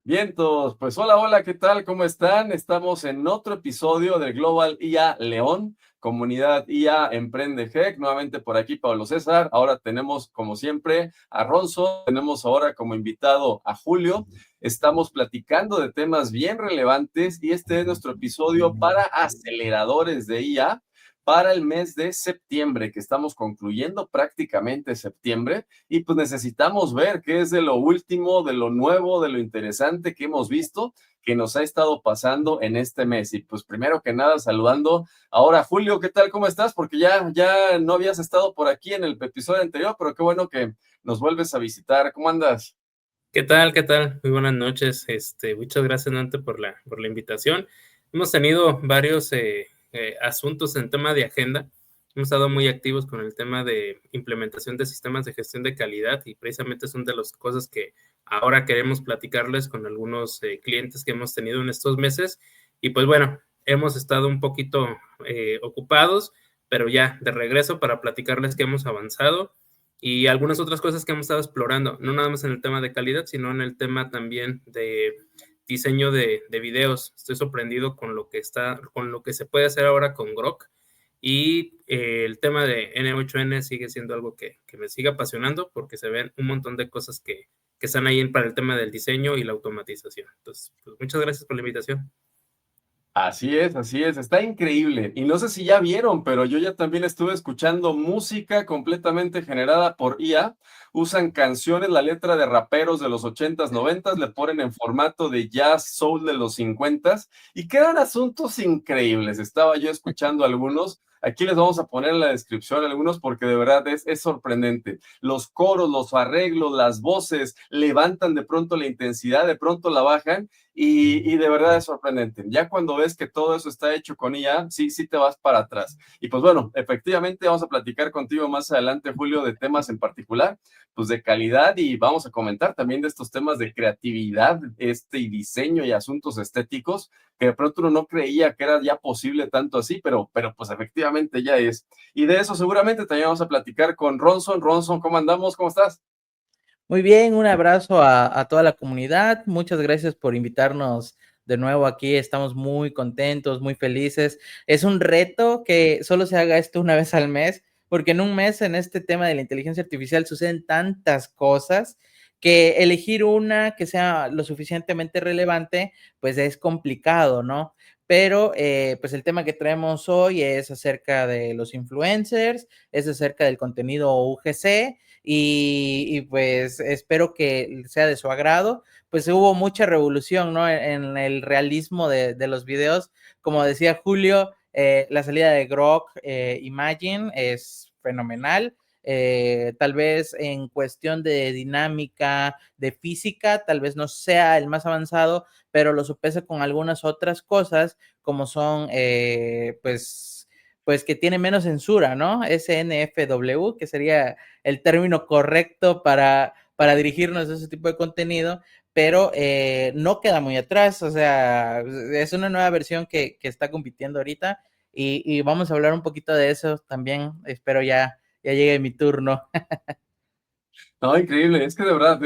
Vientos, pues hola, hola, ¿qué tal? ¿Cómo están? Estamos en otro episodio del Global IA León, comunidad IA Emprende Gec. Nuevamente por aquí, Pablo César. Ahora tenemos, como siempre, a Ronzo. Tenemos ahora como invitado a Julio. Estamos platicando de temas bien relevantes y este es nuestro episodio para aceleradores de IA para el mes de septiembre, que estamos concluyendo prácticamente septiembre. Y pues necesitamos ver qué es de lo último, de lo nuevo, de lo interesante que hemos visto, que nos ha estado pasando en este mes. Y pues primero que nada, saludando ahora Julio, ¿qué tal? ¿Cómo estás? Porque ya no habías estado por aquí en el episodio anterior, pero qué bueno que nos vuelves a visitar. ¿Cómo andas? ¿Qué tal? ¿Qué tal? Muy buenas noches. Muchas gracias, Nante, por la invitación. Hemos tenido varios asuntos en tema de agenda. Hemos estado muy activos con el tema de implementación de sistemas de gestión de calidad y precisamente son de las cosas que ahora queremos platicarles con algunos clientes que hemos tenido en estos meses. Y pues bueno, hemos estado un poquito ocupados, pero ya de regreso para platicarles que hemos avanzado y algunas otras cosas que hemos estado explorando, no nada más en el tema de calidad, sino en el tema también de diseño de videos. Estoy sorprendido con lo que se puede hacer ahora con Grok y el tema de N8N sigue siendo algo que me sigue apasionando porque se ven un montón de cosas que están ahí para el tema del diseño y la automatización. Entonces, pues, muchas gracias por la invitación. Así es, está increíble. Y no sé si ya vieron, pero yo ya también estuve escuchando música completamente generada por IA. Usan canciones, la letra de raperos de los ochentas, noventas, le ponen en formato de jazz soul de los cincuentas y quedan asuntos increíbles. Estaba yo escuchando algunos. Aquí les vamos a poner en la descripción algunos porque de verdad es sorprendente. Los coros, los arreglos, las voces levantan de pronto la intensidad, de pronto la bajan y de verdad es sorprendente. Ya cuando ves que todo eso está hecho con IA, sí te vas para atrás. Y pues bueno, efectivamente vamos a platicar contigo más adelante, Julio, de temas en particular, pues de calidad y vamos a comentar también de estos temas de creatividad, y diseño y asuntos estéticos, que de pronto uno no creía que era ya posible tanto así, pero pues efectivamente ya es. Y de eso seguramente también vamos a platicar con Ronson. Ronson, ¿cómo andamos? ¿Cómo estás? Muy bien, un abrazo a toda la comunidad. Muchas gracias por invitarnos de nuevo aquí. Estamos muy contentos, muy felices. Es un reto que solo se haga esto una vez al mes, porque en un mes en este tema de la inteligencia artificial suceden tantas cosas que elegir una que sea lo suficientemente relevante, pues es complicado, ¿no? Pero pues el tema que traemos hoy es acerca de los influencers, es acerca del contenido UGC pues espero que sea de su agrado. Pues hubo mucha revolución, ¿no? En el realismo de los videos. Como decía Julio, la salida de Grok Imagine es fenomenal. Tal vez en cuestión de dinámica, de física, tal vez no sea el más avanzado, pero lo supese con algunas otras cosas, como son, pues que tiene menos censura, ¿no? SNFW, que sería el término correcto para dirigirnos a ese tipo de contenido, pero no queda muy atrás, o sea, es una nueva versión que está compitiendo ahorita y vamos a hablar un poquito de eso también, espero ya llegue mi turno. No, increíble. Es que de verdad,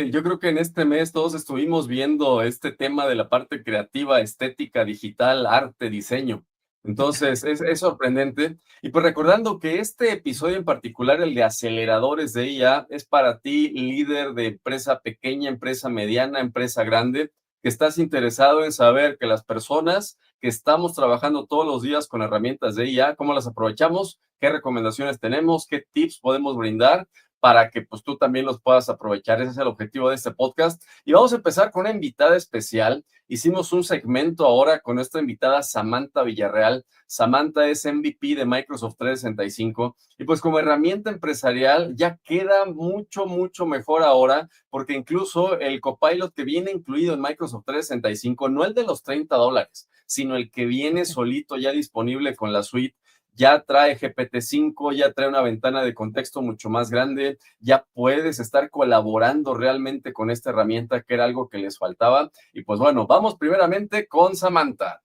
yo creo que en este mes todos estuvimos viendo este tema de la parte creativa, estética, digital, arte, diseño. Entonces, es sorprendente. Y pues recordando que este episodio en particular, el de aceleradores de IA, es para ti, líder de empresa pequeña, empresa mediana, empresa grande, que estás interesado en saber que las personas que estamos trabajando todos los días con herramientas de IA, cómo las aprovechamos, qué recomendaciones tenemos, qué tips podemos brindar para que pues tú también los puedas aprovechar. Ese es el objetivo de este podcast. Y vamos a empezar con una invitada especial. Hicimos un segmento ahora con nuestra invitada Samantha Villarreal. Samantha es MVP de Microsoft 365 y pues como herramienta empresarial ya queda mucho mejor ahora porque incluso el Copilot que viene incluido en Microsoft 365, no el de los $30, sino el que viene solito ya disponible con la suite, ya trae GPT-5, ya trae una ventana de contexto mucho más grande, ya puedes estar colaborando realmente con esta herramienta que era algo que les faltaba. Y pues bueno, vamos primeramente con Samantha.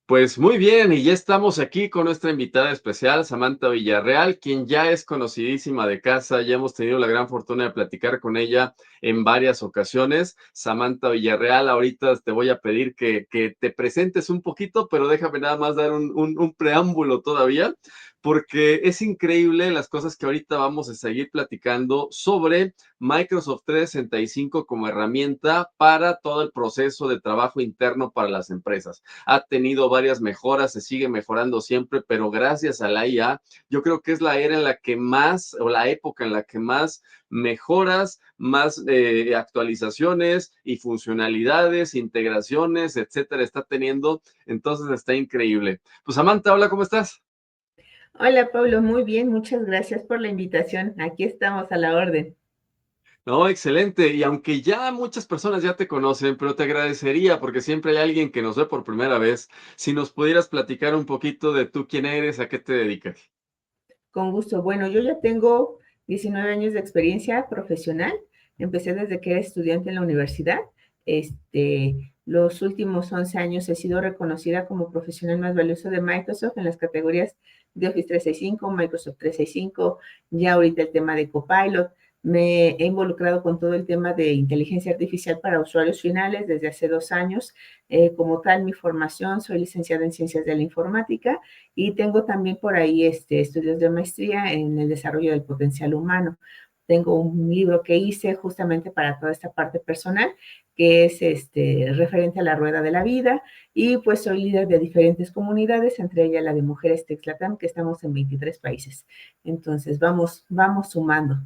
Pues muy bien, y ya estamos aquí con nuestra invitada especial, Samantha Villarreal, quien ya es conocidísima de casa, ya hemos tenido la gran fortuna de platicar con ella en varias ocasiones. Samantha Villarreal, ahorita te voy a pedir que te presentes un poquito, pero déjame nada más dar un preámbulo todavía, porque es increíble las cosas que ahorita vamos a seguir platicando sobre Microsoft 365 como herramienta para todo el proceso de trabajo interno para las empresas. Ha tenido varias mejoras, se sigue mejorando siempre, pero gracias a la IA, yo creo que es la era en la que más, o la época en la que más mejoras, más actualizaciones y funcionalidades, integraciones, etcétera, está teniendo. Entonces está increíble. Pues Samantha, hola, ¿cómo estás? Hola Pablo, muy bien, muchas gracias por la invitación. Aquí estamos a la orden. No, excelente. Y aunque ya muchas personas ya te conocen, pero te agradecería, porque siempre hay alguien que nos ve por primera vez, si nos pudieras platicar un poquito de tú quién eres, a qué te dedicas. Con gusto. Bueno, yo ya tengo 19 años de experiencia profesional. Empecé desde que era estudiante en la universidad. Los últimos 11 años he sido reconocida como profesional más valioso de Microsoft en las categorías de Office 365, Microsoft 365, ya ahorita el tema de Copilot. Me he involucrado con todo el tema de inteligencia artificial para usuarios finales desde hace 2 años. Como tal, mi formación, soy licenciada en Ciencias de la Informática y tengo también por ahí estudios de maestría en el desarrollo del potencial humano. Tengo un libro que hice justamente para toda esta parte personal, que es referente a la rueda de la vida, y pues soy líder de diferentes comunidades, entre ellas la de Mujeres Texlatam, que estamos en 23 países. Entonces, vamos sumando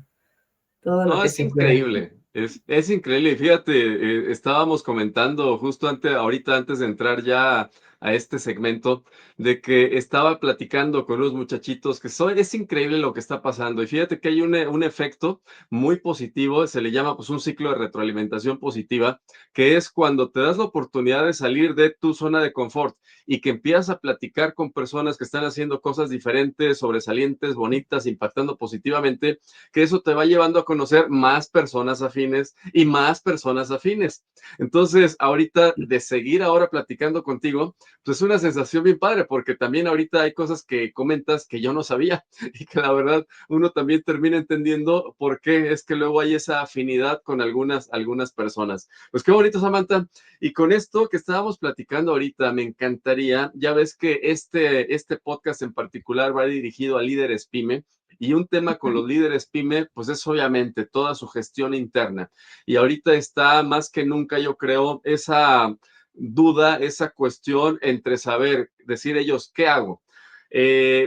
todo lo No, que es se pueda. increíble, es increíble. Fíjate, estábamos comentando justo ahorita antes de entrar ya a este segmento, de que estaba platicando con unos muchachitos es increíble lo que está pasando. Y fíjate que hay un efecto muy positivo, se le llama pues un ciclo de retroalimentación positiva, que es cuando te das la oportunidad de salir de tu zona de confort y que empiezas a platicar con personas que están haciendo cosas diferentes, sobresalientes, bonitas, impactando positivamente, que eso te va llevando a conocer más personas afines y más personas afines. Entonces, ahorita de seguir ahora platicando contigo, pues es una sensación bien padre, porque también ahorita hay cosas que comentas que yo no sabía y que la verdad uno también termina entendiendo por qué es que luego hay esa afinidad con algunas personas. Pues qué bonito, Samantha. Y con esto que estábamos platicando ahorita, me encantaría, ya ves que este podcast en particular va dirigido a líderes PYME, y un tema con los líderes PYME, pues es obviamente toda su gestión interna. Y ahorita está más que nunca, yo creo, esa duda, esa cuestión entre saber, decir ellos, ¿qué hago?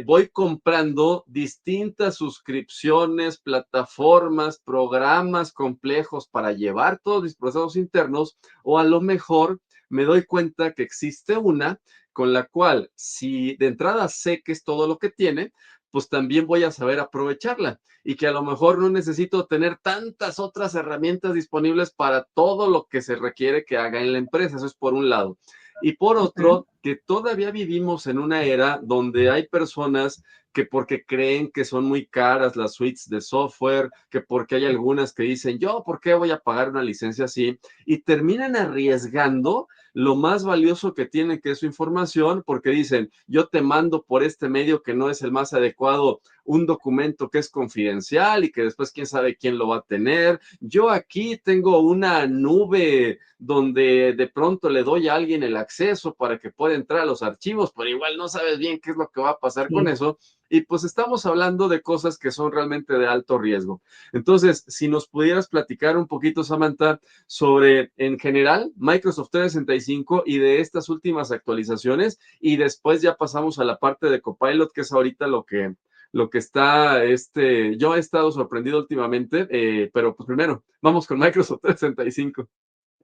Voy comprando distintas suscripciones, plataformas, programas complejos para llevar todos mis procesos internos, o a lo mejor me doy cuenta que existe una con la cual, si de entrada sé que es todo lo que tiene, pues también voy a saber aprovecharla y que a lo mejor no necesito tener tantas otras herramientas disponibles para todo lo que se requiere que haga en la empresa. Eso es por un lado. Y por otro, que todavía vivimos en una era donde hay personas que porque creen que son muy caras las suites de software, que porque hay algunas que dicen, yo, ¿por qué voy a pagar una licencia así? Y terminan arriesgando lo más valioso que tienen, que es su información, porque dicen, yo te mando por este medio que no es el más adecuado un documento que es confidencial y que después quién sabe quién lo va a tener. Yo aquí tengo una nube donde de pronto le doy a alguien el acceso para que pueda entrar a los archivos, pero igual no sabes bien qué es lo que va a pasar con Sí. eso. Y pues estamos hablando de cosas que son realmente de alto riesgo. Entonces, si nos pudieras platicar un poquito, Samantha, sobre en general Microsoft 365 y de estas últimas actualizaciones, y después ya pasamos a la parte de Copilot, que es ahorita lo que está, yo he estado sorprendido últimamente, pero pues primero, vamos con Microsoft 365.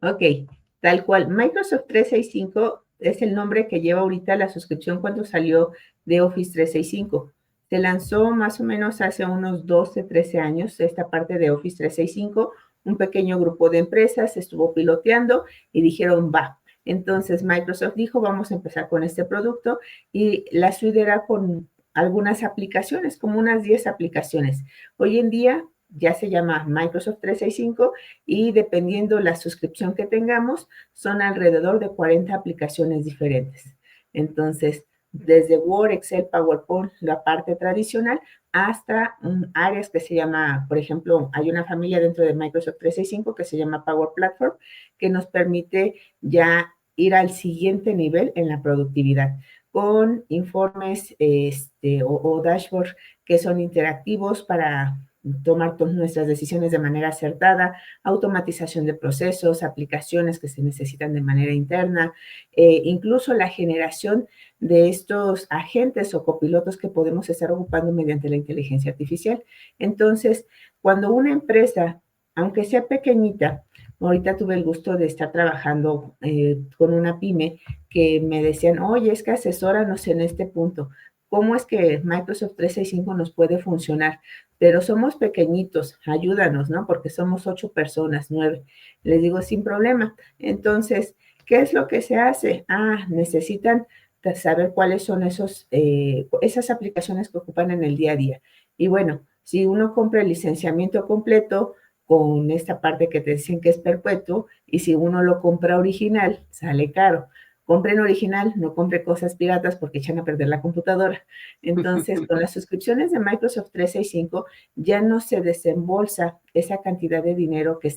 Ok, tal cual. Microsoft 365 es el nombre que lleva ahorita la suscripción cuando salió de Office 365. Se lanzó más o menos hace unos 12, 13 años esta parte de Office 365. Un pequeño grupo de empresas estuvo piloteando y dijeron, va. Entonces Microsoft dijo, vamos a empezar con este producto, y la suite era con algunas aplicaciones, como unas 10 aplicaciones. Hoy en día ya se llama Microsoft 365 y dependiendo la suscripción que tengamos, son alrededor de 40 aplicaciones diferentes. Entonces, desde Word, Excel, PowerPoint, la parte tradicional, hasta áreas que se llama, por ejemplo, hay una familia dentro de Microsoft 365 que se llama Power Platform, que nos permite ya ir al siguiente nivel en la productividad, con informes o dashboards que son interactivos para tomar nuestras decisiones de manera acertada, automatización de procesos, aplicaciones que se necesitan de manera interna, incluso la generación de estos agentes o copilotos que podemos estar ocupando mediante la inteligencia artificial. Entonces, cuando una empresa, aunque sea pequeñita, ahorita tuve el gusto de estar trabajando con una pyme que me decían, oye, es que asesóranos en este punto. ¿Cómo es que Microsoft 365 nos puede funcionar? Pero somos pequeñitos, ayúdanos, ¿no? Porque somos 8 personas, 9. Les digo, sin problema. Entonces, ¿qué es lo que se hace? Necesitan saber cuáles son esas aplicaciones que ocupan en el día a día. Y bueno, si uno compra el licenciamiento completo con esta parte que te dicen que es perpetuo, y si uno lo compra original, sale caro. Compren original, no compre cosas piratas porque echan a perder la computadora. Entonces, con las suscripciones de Microsoft 365 ya no se desembolsa esa cantidad de dinero que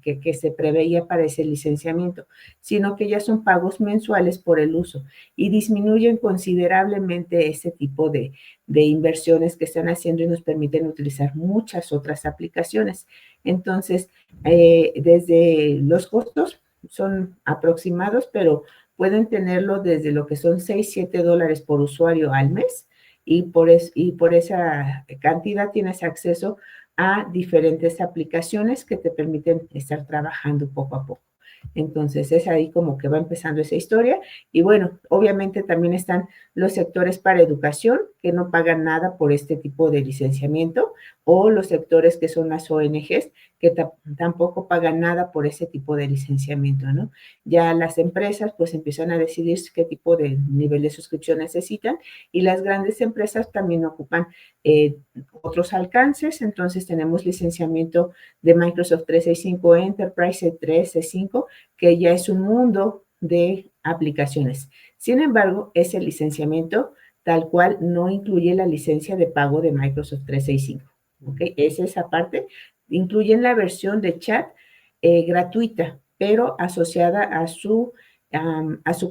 que se preveía para ese licenciamiento, sino que ya son pagos mensuales por el uso y disminuyen considerablemente ese tipo de inversiones que están haciendo y nos permiten utilizar muchas otras aplicaciones. Entonces, desde los costos son aproximados, pero pueden tenerlo desde lo que son $6-7 por usuario al mes, y por esa cantidad tienes acceso a diferentes aplicaciones que te permiten estar trabajando poco a poco. Entonces es ahí como que va empezando esa historia. Y bueno, obviamente también están los sectores para educación que no pagan nada por este tipo de licenciamiento, o los sectores que son las ONGs que tampoco pagan nada por ese tipo de licenciamiento, ¿no? Ya las empresas pues empiezan a decidir qué tipo de nivel de suscripción necesitan, y las grandes empresas también ocupan otros alcances. Entonces tenemos licenciamiento de Microsoft 365 Enterprise, E3, E5, que ya es un mundo de aplicaciones. Sin embargo, ese licenciamiento tal cual no incluye la licencia de pago de Microsoft 365. ¿Okay? Es esa parte. Incluyen la versión de chat gratuita, pero asociada a su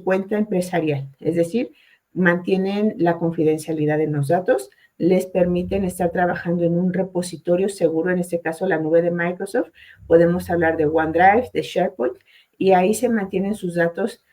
cuenta empresarial. Es decir, mantienen la confidencialidad de los datos, les permiten estar trabajando en un repositorio seguro, en este caso la nube de Microsoft. Podemos hablar de OneDrive, de SharePoint, y ahí se mantienen sus datos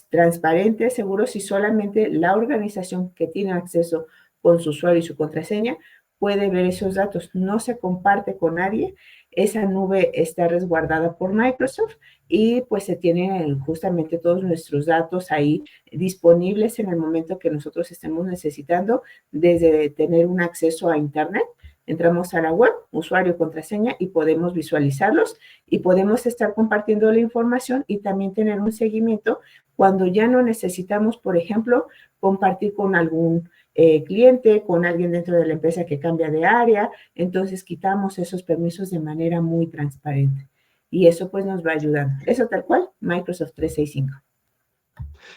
transparentes, seguros, y solamente la organización que tiene acceso con su usuario y su contraseña puede ver esos datos. No se comparte con nadie. Esa nube está resguardada por Microsoft, y pues se tienen justamente todos nuestros datos ahí disponibles en el momento que nosotros estemos necesitando, desde tener un acceso a Internet. Entramos a la web, usuario, contraseña, y podemos visualizarlos, y podemos estar compartiendo la información y también tener un seguimiento cuando ya no necesitamos, por ejemplo, compartir con algún cliente, con alguien dentro de la empresa que cambia de área. Entonces quitamos esos permisos de manera muy transparente, y eso pues nos va ayudando. Eso tal cual, Microsoft 365.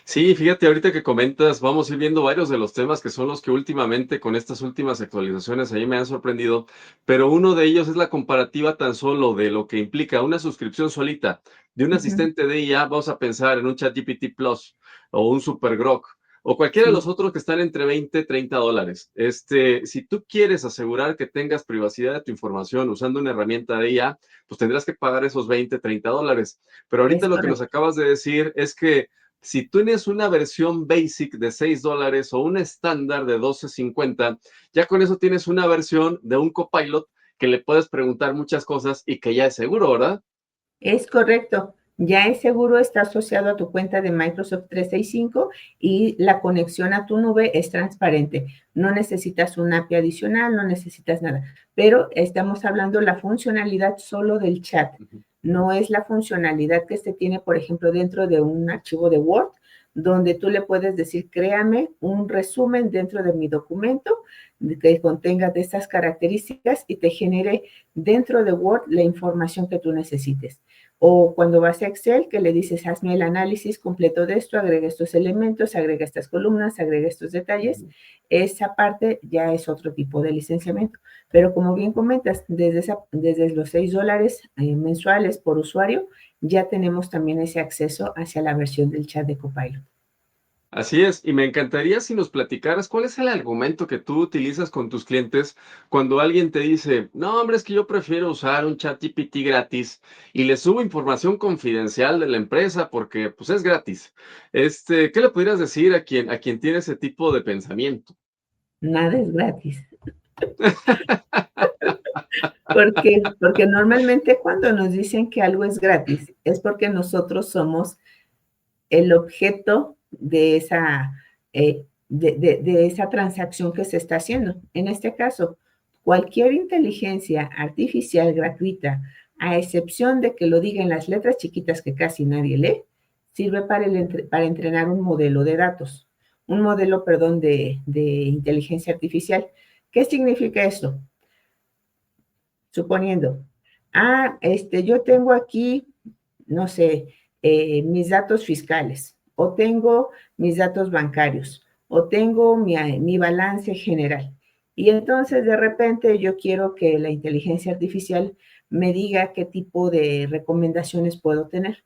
Sí, fíjate, ahorita que comentas, vamos a ir viendo varios de los temas que son los que últimamente con estas últimas actualizaciones ahí me han sorprendido, pero uno de ellos es la comparativa tan solo de lo que implica una suscripción solita de un asistente de IA. Vamos a pensar en un ChatGPT Plus o un Super Grok o cualquiera de los otros que están entre 20 y 30 dólares. Si tú quieres asegurar que tengas privacidad de tu información usando una herramienta de IA, pues tendrás que pagar esos 20, 30 dólares. Pero ahorita lo que nos acabas de decir es que si tú tienes una versión basic de 6 dólares o un estándar de 12.50, ya con eso tienes una versión de un copilot que le puedes preguntar muchas cosas y que ya es seguro, ¿verdad? Es correcto. Ya es seguro, está asociado a tu cuenta de Microsoft 365, y la conexión a tu nube es transparente. No necesitas un API adicional, no necesitas nada. Pero estamos hablando de la funcionalidad solo del chat. No es la funcionalidad que se tiene, por ejemplo, dentro de un archivo de Word, donde tú le puedes decir, créame un resumen dentro de mi documento que contenga de estas características y te genere dentro de Word la información que tú necesites. O cuando vas a Excel, que le dices, hazme el análisis completo de esto, agrega estos elementos, agrega estas columnas, agrega estos detalles, esa parte ya es otro tipo de licenciamiento. Pero como bien comentas, desde los $6 mensuales por usuario, ya tenemos también ese acceso hacia la versión del chat de Copilot. Así es, y me encantaría si nos platicaras cuál es el argumento que tú utilizas con tus clientes cuando alguien te dice, no, hombre, es que yo prefiero usar un ChatGPT gratis y le subo información confidencial de la empresa porque pues es gratis. ¿Qué le pudieras decir a quien tiene ese tipo de pensamiento? Nada es gratis. Porque normalmente cuando nos dicen que algo es gratis, es porque nosotros somos el objeto de esa transacción que se está haciendo. En este caso, cualquier inteligencia artificial gratuita, a excepción de que lo diga en las letras chiquitas que casi nadie lee, sirve para entrenar un modelo de datos, un modelo, perdón, de inteligencia artificial. ¿Qué significa esto? Suponiendo, yo tengo aquí, no sé, mis datos fiscales, o tengo mis datos bancarios, o tengo mi balance general. Y entonces de repente yo quiero que la inteligencia artificial me diga qué tipo de recomendaciones puedo tener.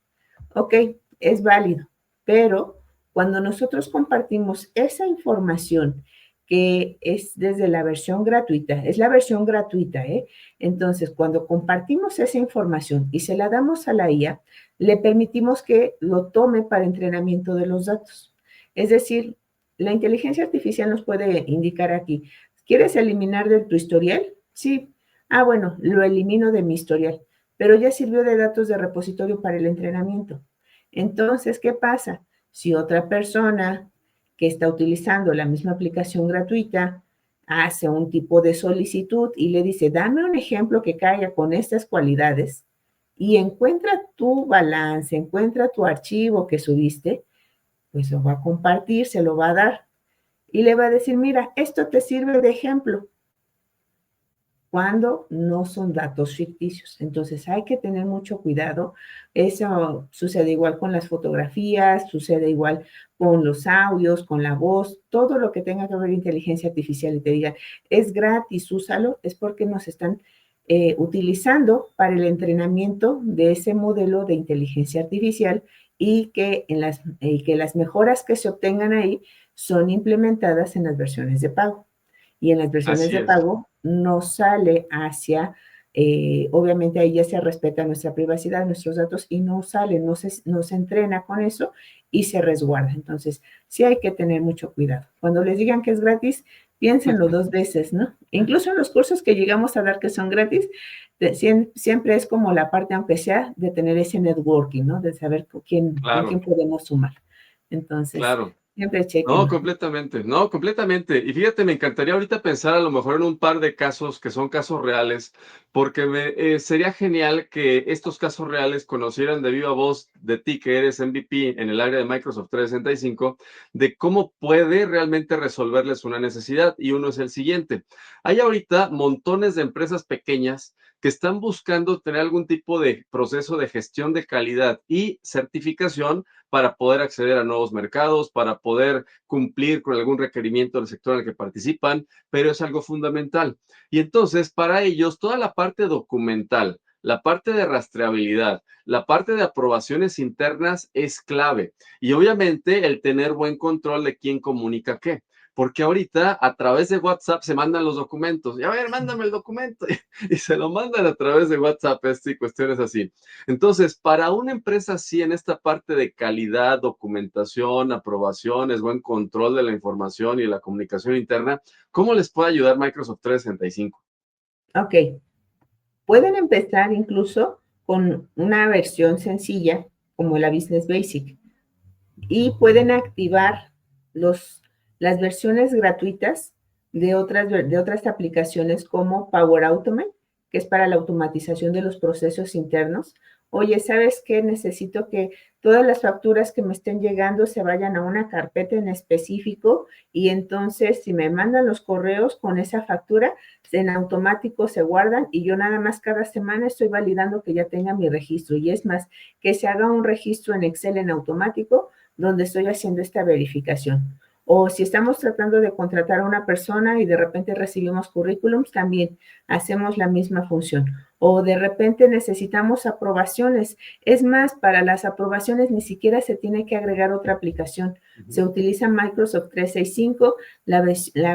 Ok, es válido, pero cuando nosotros compartimos esa información que es desde la versión gratuita, es la versión gratuita, ¿eh? Entonces, cuando compartimos esa información y se la damos a la IA, le permitimos que lo tome para entrenamiento de los datos. Es decir, la inteligencia artificial nos puede indicar aquí, ¿quieres eliminar de tu historial? Sí. Bueno, lo elimino de mi historial, pero ya sirvió de datos de repositorio para el entrenamiento. Entonces, ¿qué pasa? Si otra persona que está utilizando la misma aplicación gratuita hace un tipo de solicitud y le dice, dame un ejemplo que caiga con estas cualidades y encuentra tu balance, encuentra tu archivo que subiste, pues lo va a compartir, se lo va a dar y le va a decir, mira, esto te sirve de ejemplo cuando no son datos ficticios. Entonces hay que tener mucho cuidado. Eso sucede igual con las fotografías, sucede igual con los audios, con la voz, todo lo que tenga que ver inteligencia artificial y te diga, es gratis, úsalo, es porque nos están utilizando para el entrenamiento de ese modelo de inteligencia artificial y que las mejoras que se obtengan ahí son implementadas en las versiones de pago. Y en las versiones Así de es. pago no sale hacia, obviamente ahí ya se respeta nuestra privacidad, nuestros datos y no sale, no se entrena con eso y se resguarda. Entonces, sí hay que tener mucho cuidado. Cuando les digan que es gratis, piénsenlo 2 veces, ¿no? Incluso en los cursos que llegamos a dar que son gratis, siempre es como la parte, aunque sea, de tener ese networking, ¿no? De saber con quién Claro, podemos sumar. Entonces, claro. siempre No, chequenlo. completamente, no, completamente. Y fíjate, me encantaría ahorita pensar a lo mejor en un par de casos que son casos reales, porque sería genial que estos casos reales conocieran de viva voz de ti, que eres MVP en el área de Microsoft 365, de cómo puede realmente resolverles una necesidad. Y uno es el siguiente. Hay ahorita montones de empresas pequeñas que están buscando tener algún tipo de proceso de gestión de calidad y certificación para poder acceder a nuevos mercados, para poder cumplir con algún requerimiento del sector en el que participan, pero es algo fundamental. Y entonces, para ellos, toda la parte documental, la parte de rastreabilidad, la parte de aprobaciones internas es clave. Y obviamente el tener buen control de quién comunica qué. Porque ahorita a través de WhatsApp se mandan los documentos. Y a ver, mándame el documento. Y se lo mandan a través de WhatsApp, y cuestiones así. Entonces, para una empresa así, en esta parte de calidad, documentación, aprobaciones, buen control de la información y la comunicación interna, ¿cómo les puede ayudar Microsoft 365? Ok, pueden empezar incluso con una versión sencilla como la Business Basic y pueden activar las versiones gratuitas de otras aplicaciones como Power Automate, que es para la automatización de los procesos internos, oye, ¿sabes qué? Necesito que todas las facturas que me estén llegando se vayan a una carpeta en específico y entonces si me mandan los correos con esa factura, en automático se guardan y yo nada más cada semana estoy validando que ya tenga mi registro. Y es más, que se haga un registro en Excel en automático donde estoy haciendo esta verificación. O si estamos tratando de contratar a una persona y de repente recibimos currículums, también hacemos la misma función. O de repente necesitamos aprobaciones. Es más, para las aprobaciones ni siquiera se tiene que agregar otra aplicación. Se utiliza Microsoft 365, la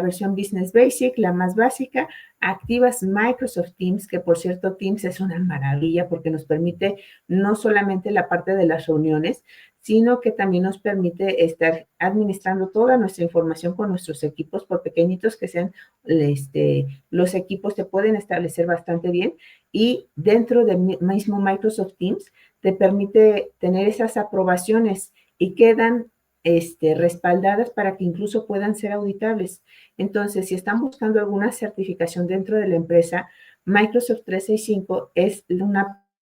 versión Business Basic, la más básica. Activas Microsoft Teams, que por cierto Teams es una maravilla porque nos permite no solamente la parte de las reuniones, sino que también nos permite estar administrando toda nuestra información con nuestros equipos, por pequeñitos que sean, los equipos se pueden establecer bastante bien y dentro del mismo Microsoft Teams te permite tener esas aprobaciones y quedan respaldadas para que incluso puedan ser auditables. Entonces, si están buscando alguna certificación dentro de la empresa, Microsoft 365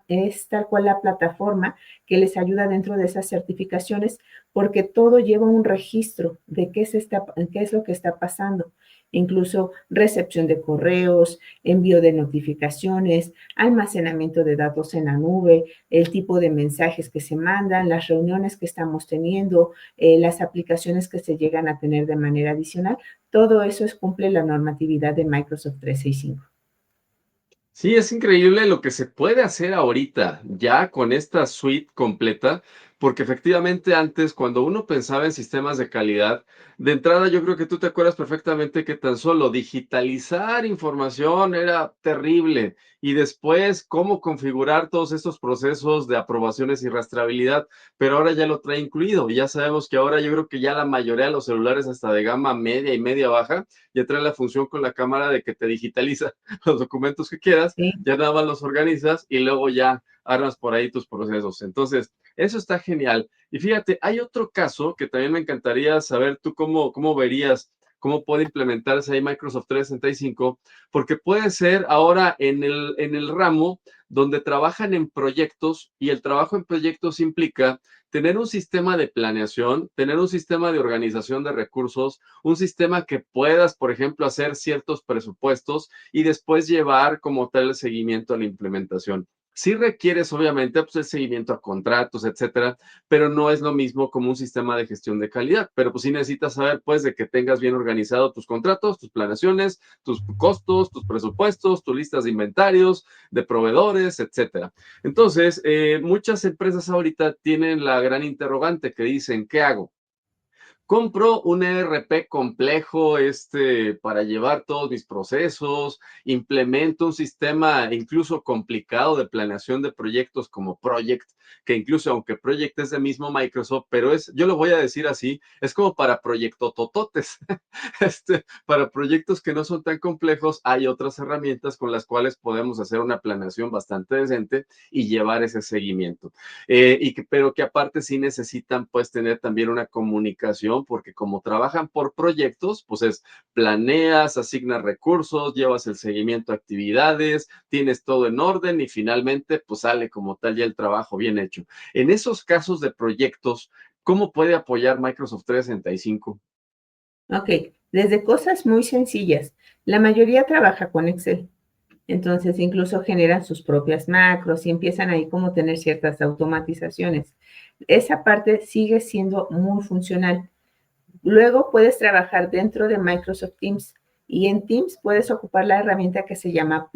es tal cual la plataforma que les ayuda dentro de esas certificaciones, porque todo lleva un registro de qué es lo que está pasando. Incluso recepción de correos, envío de notificaciones, almacenamiento de datos en la nube, el tipo de mensajes que se mandan, las reuniones que estamos teniendo, las aplicaciones que se llegan a tener de manera adicional. Todo eso cumple la normatividad de Microsoft 365. Sí, es increíble lo que se puede hacer ahorita, ya con esta suite completa, porque efectivamente antes, cuando uno pensaba en sistemas de calidad, de entrada yo creo que tú te acuerdas perfectamente que tan solo digitalizar información era terrible y después cómo configurar todos estos procesos de aprobaciones y rastreabilidad, pero ahora ya lo trae incluido y ya sabemos que ahora yo creo que ya la mayoría de los celulares hasta de gama media y media baja ya trae la función con la cámara de que te digitaliza los documentos que quieras, Sí. ya nada más los organizas y luego ya armas por ahí tus procesos. Entonces, eso está genial. Y fíjate, hay otro caso que también me encantaría saber tú cómo verías, cómo puede implementarse ahí Microsoft 365, porque puede ser ahora en el ramo donde trabajan en proyectos y el trabajo en proyectos implica tener un sistema de planeación, tener un sistema de organización de recursos, un sistema que puedas, por ejemplo, hacer ciertos presupuestos y después llevar como tal el seguimiento a la implementación. Sí requieres, obviamente, pues el seguimiento a contratos, etcétera, pero no es lo mismo como un sistema de gestión de calidad. Pero pues sí necesitas saber, pues, de que tengas bien organizado tus contratos, tus planeaciones, tus costos, tus presupuestos, tus listas de inventarios, de proveedores, etcétera. Entonces, muchas empresas ahorita tienen la gran interrogante que dicen, ¿qué hago? Compro un ERP complejo para llevar todos mis procesos, implemento un sistema incluso complicado de planeación de proyectos como Project, que incluso aunque Project es de mismo Microsoft, pero yo lo voy a decir así, es como para proyectos tototes. Para proyectos que no son tan complejos, hay otras herramientas con las cuales podemos hacer una planeación bastante decente y llevar ese seguimiento. Pero que aparte sí necesitan pues tener también una comunicación, porque como trabajan por proyectos, pues planeas, asignas recursos, llevas el seguimiento a actividades, tienes todo en orden y finalmente pues sale como tal ya el trabajo bien hecho. En esos casos de proyectos, ¿cómo puede apoyar Microsoft 365? Ok, desde cosas muy sencillas. La mayoría trabaja con Excel. Entonces, incluso generan sus propias macros y empiezan ahí como tener ciertas automatizaciones. Esa parte sigue siendo muy funcional. Luego puedes trabajar dentro de Microsoft Teams y en Teams puedes ocupar la herramienta que se llama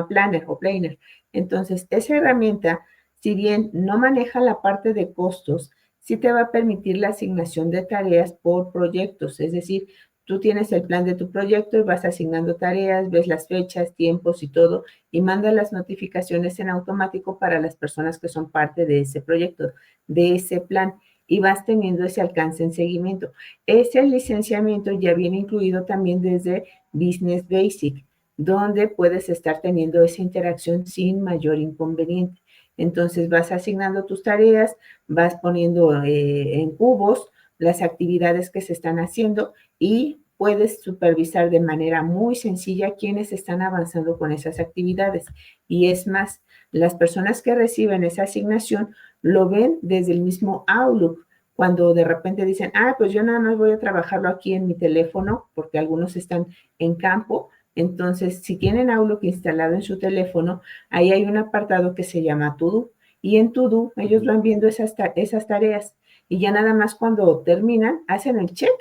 Planner o Planner. Entonces, esa herramienta, si bien no maneja la parte de costos, sí te va a permitir la asignación de tareas por proyectos. Es decir, tú tienes el plan de tu proyecto y vas asignando tareas, ves las fechas, tiempos y todo, y manda las notificaciones en automático para las personas que son parte de ese proyecto, de ese plan, y vas teniendo ese alcance en seguimiento. Ese licenciamiento ya viene incluido también desde Business Basic, donde puedes estar teniendo esa interacción sin mayor inconveniente. Entonces vas asignando tus tareas, vas poniendo en cubos las actividades que se están haciendo y puedes supervisar de manera muy sencilla quiénes están avanzando con esas actividades. Y es más, las personas que reciben esa asignación lo ven desde el mismo Outlook. Cuando de repente dicen, pues yo nada más voy a trabajarlo aquí en mi teléfono, porque algunos están en campo. Entonces, si tienen Outlook instalado en su teléfono, ahí hay un apartado que se llama To Do. Y en To Do ellos van viendo esas tareas. Y ya nada más cuando terminan, hacen el check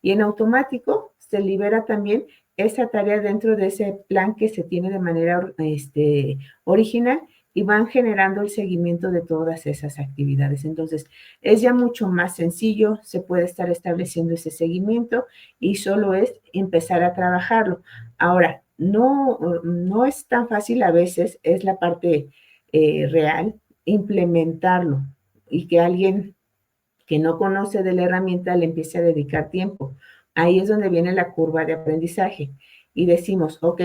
y en automático se libera también esa tarea dentro de ese plan que se tiene de manera original y van generando el seguimiento de todas esas actividades. Entonces, es ya mucho más sencillo, se puede estar estableciendo ese seguimiento y solo es empezar a trabajarlo. Ahora, no es tan fácil a veces, es la parte real, implementarlo y que alguien que no conoce de la herramienta le empiece a dedicar tiempo. Ahí es donde viene la curva de aprendizaje y decimos, ok,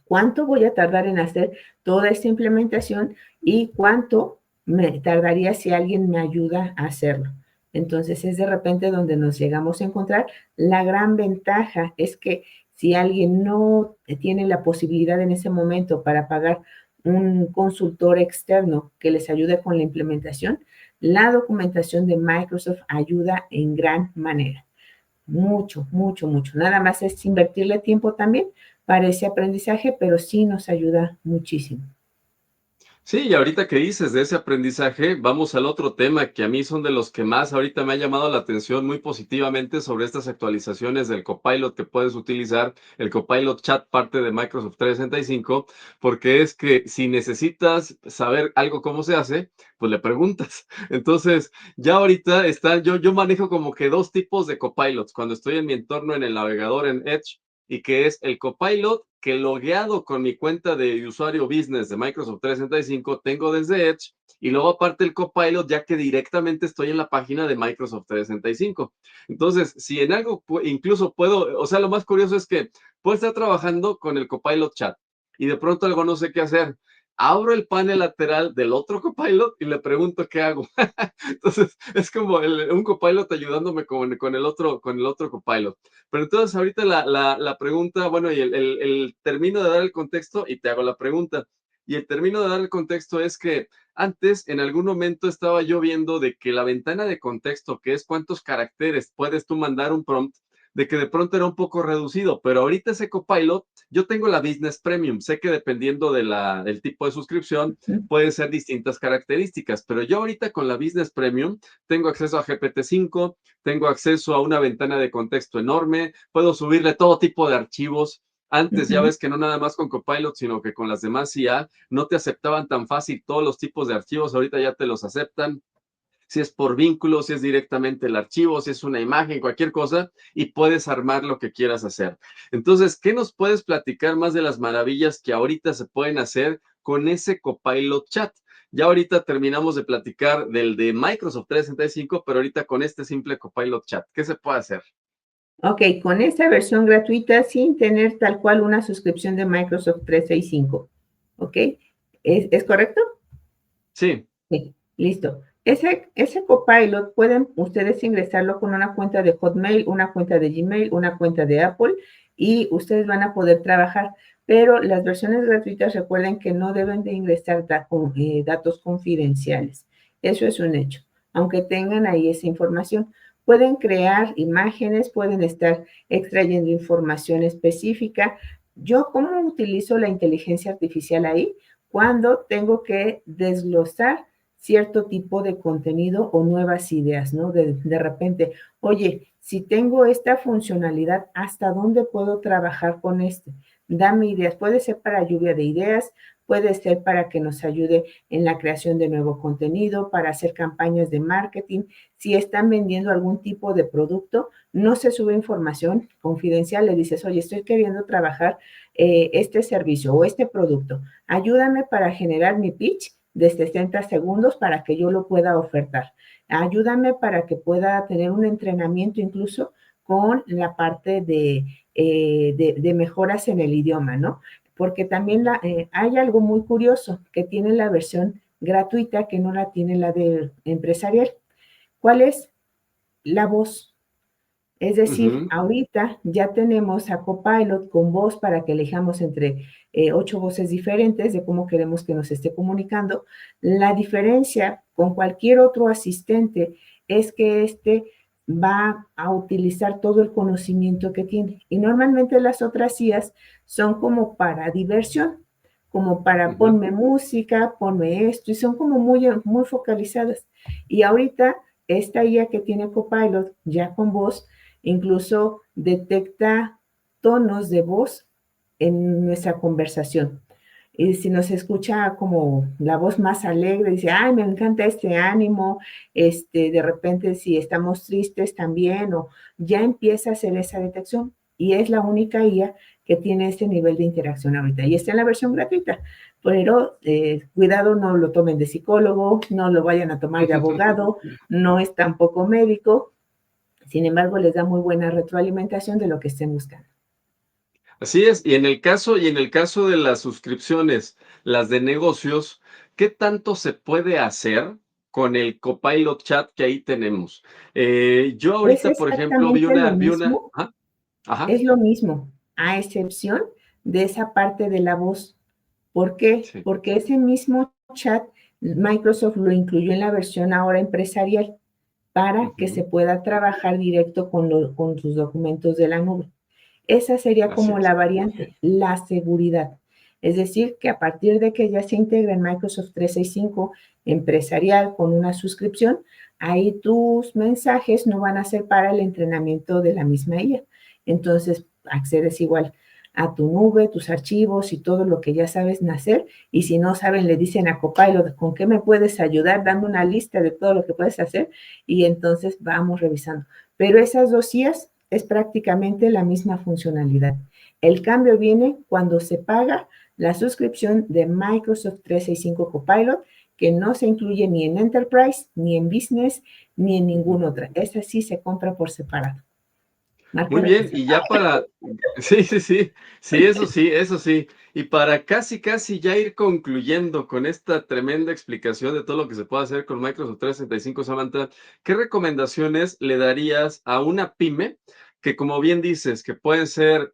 ¿cuánto voy a tardar en hacer toda esta implementación y cuánto me tardaría si alguien me ayuda a hacerlo? Entonces es de repente donde nos llegamos a encontrar. La gran ventaja es que si alguien no tiene la posibilidad en ese momento para pagar un consultor externo que les ayude con la implementación, la documentación de Microsoft ayuda en gran manera. Mucho, mucho, mucho. Nada más es invertirle tiempo también para ese aprendizaje, pero sí nos ayuda muchísimo. Sí, y ahorita que dices de ese aprendizaje, vamos al otro tema que a mí son de los que más ahorita me ha llamado la atención muy positivamente sobre estas actualizaciones del Copilot que puedes utilizar, el Copilot Chat parte de Microsoft 365, porque es que si necesitas saber algo cómo se hace, pues le preguntas. Entonces, ya ahorita yo manejo como que dos tipos de Copilots cuando estoy en mi entorno en el navegador en Edge y que es el Copilot que logueado con mi cuenta de usuario business de Microsoft 365 tengo desde Edge y luego aparte el Copilot ya que directamente estoy en la página de Microsoft 365. Entonces, si en algo incluso puedo, o sea, lo más curioso es que puedo estar trabajando con el Copilot Chat y de pronto algo no sé qué hacer. Abro el panel lateral del otro Copilot y le pregunto qué hago. Entonces, es como un Copilot ayudándome con el otro Copilot. Pero entonces ahorita la pregunta, bueno, y el termino de dar el contexto y te hago la pregunta. Y el termino de dar el contexto es que antes, en algún momento, estaba yo viendo de que la ventana de contexto, que es cuántos caracteres puedes tú mandar un prompt, de que de pronto era un poco reducido, pero ahorita ese Copilot, yo tengo la Business Premium, sé que dependiendo del tipo de suscripción, pueden ser distintas características, pero yo ahorita con la Business Premium tengo acceso a GPT-5, tengo acceso a una ventana de contexto enorme, puedo subirle todo tipo de archivos. Antes ya ves que no nada más con Copilot, sino que con las demás IA no te aceptaban tan fácil todos los tipos de archivos, ahorita ya te los aceptan. Si es por vínculos, si es directamente el archivo, si es una imagen, cualquier cosa, y puedes armar lo que quieras hacer. Entonces, ¿qué nos puedes platicar más de las maravillas que ahorita se pueden hacer con ese Copilot Chat? Ya ahorita terminamos de platicar del de Microsoft 365, pero ahorita con este simple Copilot Chat, ¿qué se puede hacer? Ok, con esta versión gratuita sin tener tal cual una suscripción de Microsoft 365. ¿Ok? ¿Es correcto? Sí. Sí, listo. Ese Copilot pueden ustedes ingresarlo con una cuenta de Hotmail, una cuenta de Gmail, una cuenta de Apple y ustedes van a poder trabajar. Pero las versiones gratuitas recuerden que no deben de ingresar datos confidenciales. Eso es un hecho. Aunque tengan ahí esa información, pueden crear imágenes, pueden estar extrayendo información específica. Yo, ¿cómo utilizo la inteligencia artificial ahí? Cuando tengo que desglosar cierto tipo de contenido o nuevas ideas, ¿no? De repente, oye, si tengo esta funcionalidad, ¿hasta dónde puedo trabajar con este? Dame ideas. Puede ser para lluvia de ideas, puede ser para que nos ayude en la creación de nuevo contenido, para hacer campañas de marketing. Si están vendiendo algún tipo de producto, no se sube información confidencial, le dices, oye, estoy queriendo trabajar este servicio o este producto. Ayúdame para generar mi pitch de 60 segundos para que yo lo pueda ofertar. Ayúdame para que pueda tener un entrenamiento incluso con la parte de mejoras en el idioma, ¿no? Porque también hay algo muy curioso que tiene la versión gratuita que no la tiene la de empresarial. ¿Cuál es? La voz. Es decir, Ujú. ahorita ya tenemos a Copilot con voz para que elijamos entre 8 voces diferentes de cómo queremos que nos esté comunicando. La diferencia con cualquier otro asistente es que este va a utilizar todo el conocimiento que tiene. Y normalmente las otras IAs son como para diversión, como para Ujú. ponme música, ponme esto, y son como muy focalizadas. Y ahorita esta IA que tiene Copilot ya con voz, incluso detecta tonos de voz en nuestra conversación. Y si nos escucha como la voz más alegre, dice, ay, me encanta este ánimo, de repente si estamos tristes también, o ya empieza a hacer esa detección. Y es la única IA que tiene este nivel de interacción ahorita. Y está en la versión gratuita, pero cuidado, no lo tomen de psicólogo, no lo vayan a tomar de abogado, no es tampoco médico, sin embargo, les da muy buena retroalimentación de lo que estén buscando. Así es, y en el caso de las suscripciones, las de negocios, ¿qué tanto se puede hacer con el Copilot Chat que ahí tenemos? Yo Es ahorita, por ejemplo, exactamente lo vi una, mismo, ajá, ajá, es lo mismo, a excepción de esa parte de la voz. ¿Por qué? sí, Porque ese mismo chat Microsoft lo incluyó en la versión ahora empresarial para que se ujú, pueda trabajar directo con sus documentos de la nube. Esa sería así como es. la variante, la seguridad. Es decir, que a partir de que ya se integra en Microsoft 365 empresarial con una suscripción, ahí tus mensajes no van a ser para el entrenamiento de la misma IA. Entonces, accedes igual a tu nube, tus archivos y todo lo que ya sabes hacer. Y si no saben, le dicen a Copilot, ¿con qué me puedes ayudar? Dame una lista de todo lo que puedes hacer y entonces vamos revisando. Pero esas dos IAs es prácticamente la misma funcionalidad. El cambio viene cuando se paga la suscripción de Microsoft 365 Copilot, que no se incluye ni en Enterprise, ni en Business, ni en Ujú. ninguna otra. Esa sí se compra por separado. Muy Marca bien, registro. y ya para, sí, sí, sí, sí, eso sí, y para casi, casi ya ir concluyendo con esta tremenda explicación de todo lo que se puede hacer con Microsoft 365, Samantha, ¿qué recomendaciones le darías a una pyme que, como bien dices, que pueden ser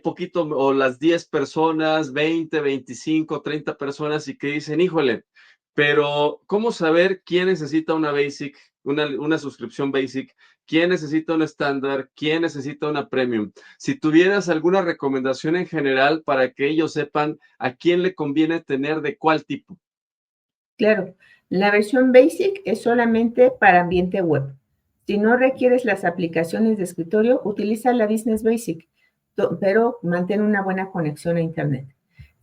poquito o las 10 personas, 20, 25, 30 personas y que dicen, híjole, pero ¿cómo saber quién necesita una basic, una suscripción basic? ¿Quién necesita un estándar? ¿Quién necesita una premium? Si tuvieras alguna recomendación en general para que ellos sepan a quién le conviene tener de cuál tipo. Claro, la versión Basic es solamente para ambiente web. Si no requieres las aplicaciones de escritorio, utiliza la Business Basic, pero mantén una buena conexión a Internet.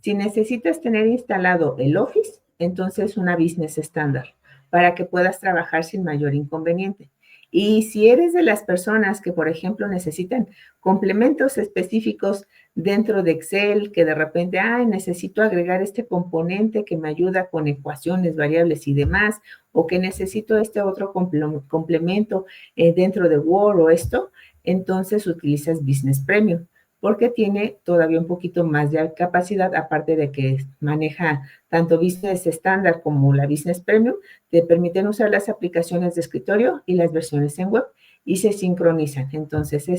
Si necesitas tener instalado el Office, entonces una Business estándar para que puedas trabajar sin mayor inconveniente. Y si eres de las personas que, por ejemplo, necesitan complementos específicos dentro de Excel, que de repente, ay, necesito agregar este componente que me ayuda con ecuaciones, variables y demás, o que necesito este otro complemento dentro de Word o esto, entonces utilizas Business Premium, porque tiene todavía un poquito más de capacidad, aparte de que maneja tanto Business estándar como la Business Premium, te permiten usar las aplicaciones de escritorio y las versiones en web y se sincronizan. Entonces,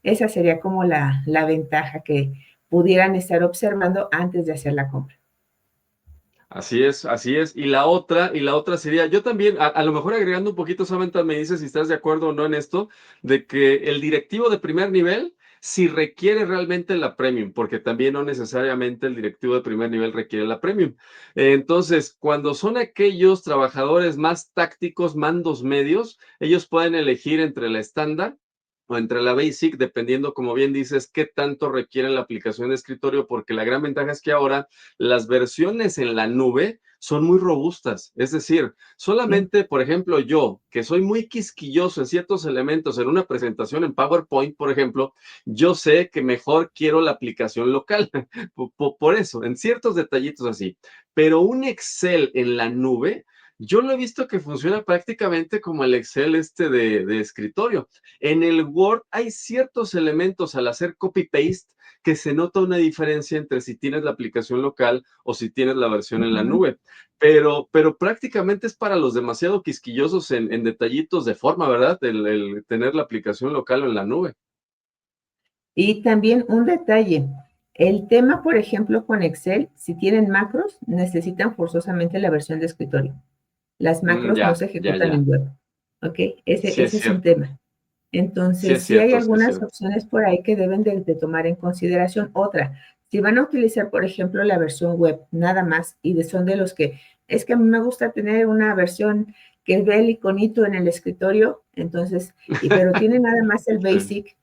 esa sería como la ventaja que pudieran estar observando antes de hacer la compra. Así es, así es. Y la otra sería, yo también, a lo mejor agregando un poquito, Samantha, me dices si estás de acuerdo o no en esto, de que el directivo de primer nivel, si requiere realmente la premium, porque también no necesariamente el directivo de primer nivel requiere la premium. Entonces, cuando son aquellos trabajadores más tácticos, mandos medios, ellos pueden elegir entre la estándar o entre la Basic, dependiendo, como bien dices, qué tanto requiere la aplicación de escritorio, porque la gran ventaja es que ahora las versiones en la nube son muy robustas. Es decir, Sí, solamente, por ejemplo, yo, que soy muy quisquilloso en ciertos elementos, en una presentación en PowerPoint, por ejemplo, yo sé que mejor quiero la aplicación local. Por eso, en ciertos detallitos así. Pero un Excel en la nube, yo lo he visto que funciona prácticamente como el Excel de escritorio. En el Word hay ciertos elementos al hacer copy-paste que se nota una diferencia entre si tienes la aplicación local o si tienes la versión en la nube. Pero prácticamente es para los demasiado quisquillosos en detallitos de forma, ¿verdad? El tener la aplicación local o en la nube. Y también un detalle, el tema, por ejemplo, con Excel, si tienen macros, necesitan forzosamente la versión de escritorio. Las macros no Ya, se ya, ejecutan ya. en web, ¿ok? Sí es Ese es un cierto. tema. Sí Entonces, es sí hay cierto, sí es algunas cierto. opciones por ahí que deben de tomar en consideración. Otra, si van a utilizar, por ejemplo, la versión web, nada más, son de los que, es que a mí me gusta tener una versión que ve el iconito en el escritorio, entonces, pero tiene nada más el Sí. basic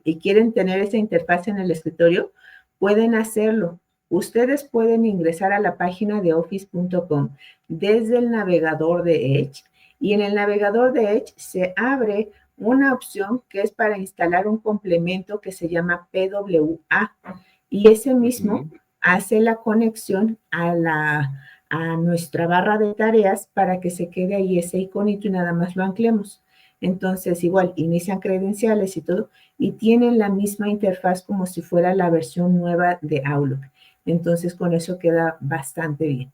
y quieren tener esa interfaz en el escritorio, pueden hacerlo. Ustedes pueden ingresar a la página de office.com desde el navegador de Edge, y en el navegador de Edge se abre una opción que es para instalar un complemento que se llama PWA, y ese mismo hace la conexión a nuestra barra de tareas para que se quede ahí ese iconito y nada más lo anclemos. Entonces, igual, inician credenciales y todo, y tienen la misma interfaz como si fuera la versión nueva de Outlook. Entonces, con eso queda bastante bien.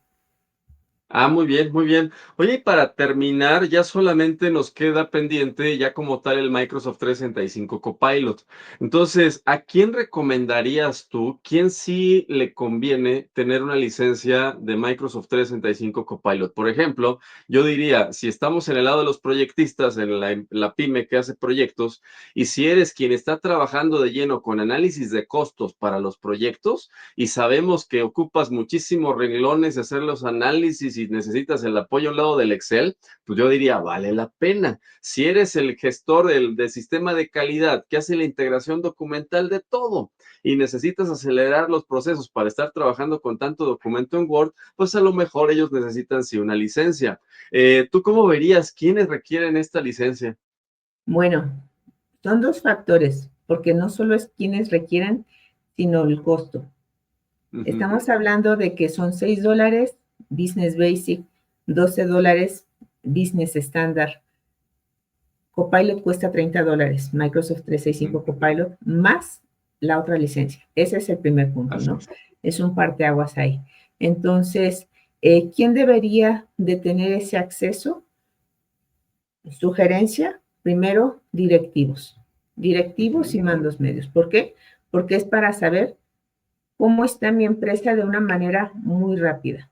Ah, muy bien, muy bien. Oye, y para terminar, ya solamente nos queda pendiente ya como tal el Microsoft 365 Copilot. Entonces, ¿a quién recomendarías tú? ¿Quién sí le conviene tener una licencia de Microsoft 365 Copilot? Por ejemplo, yo diría, si estamos en el lado de los proyectistas, en la pyme que hace proyectos, y si eres quien está trabajando de lleno con análisis de costos para los proyectos, y sabemos que ocupas muchísimos renglones de hacer los análisis y necesitas el apoyo a un lado del Excel, pues yo diría, vale la pena. Si eres el gestor del sistema de calidad que hace la integración documental de todo y necesitas acelerar los procesos para estar trabajando con tanto documento en Word, pues a lo mejor ellos necesitan sí una licencia. ¿Tú cómo verías quiénes requieren esta licencia? Bueno, son dos factores, porque no solo es quienes requieran, sino el costo. Ujú, Estamos hablando de que son $6 Business Basic, $12 Business Standard. Copilot cuesta $30, Microsoft 365 ujú. Copilot, más la otra licencia. Ese es el primer punto, Así ¿no? es. Es un parteaguas ahí. Entonces, ¿quién debería de tener ese acceso? Sugerencia, primero, directivos. Directivos y Ujú, mandos medios. ¿Por qué? Porque es para saber cómo está mi empresa de una manera muy rápida.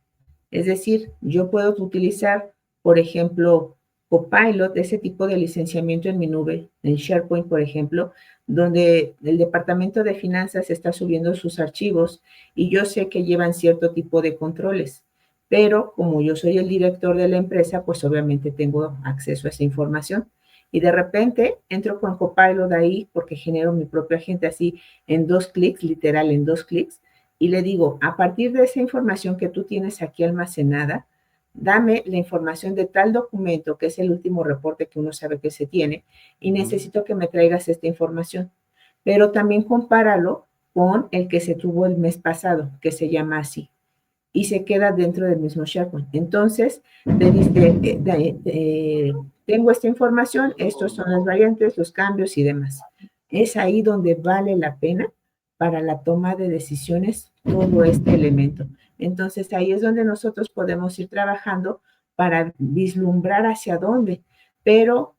Es decir, yo puedo utilizar, por ejemplo, Copilot, ese tipo de licenciamiento en mi nube, en SharePoint, por ejemplo, donde el departamento de finanzas está subiendo sus archivos y yo sé que llevan cierto tipo de controles, pero como yo soy el director de la empresa, pues obviamente tengo acceso a esa información. Y de repente entro con Copilot ahí porque genero mi propio agente así en 2 clics, literal en 2 clics, y le digo, a partir de esa información que tú tienes aquí almacenada, dame la información de tal documento, que es el último reporte que uno sabe que se tiene, y ujú. necesito que me traigas esta información. Pero también compáralo con el que se tuvo el mes pasado, que se llama así, y se queda dentro del mismo SharePoint. Entonces, te dice, tengo esta información, estos son las variantes, los cambios y demás. Es ahí donde vale la pena para la toma de decisiones todo este elemento. Entonces, ahí es donde nosotros podemos ir trabajando para vislumbrar hacia dónde. Pero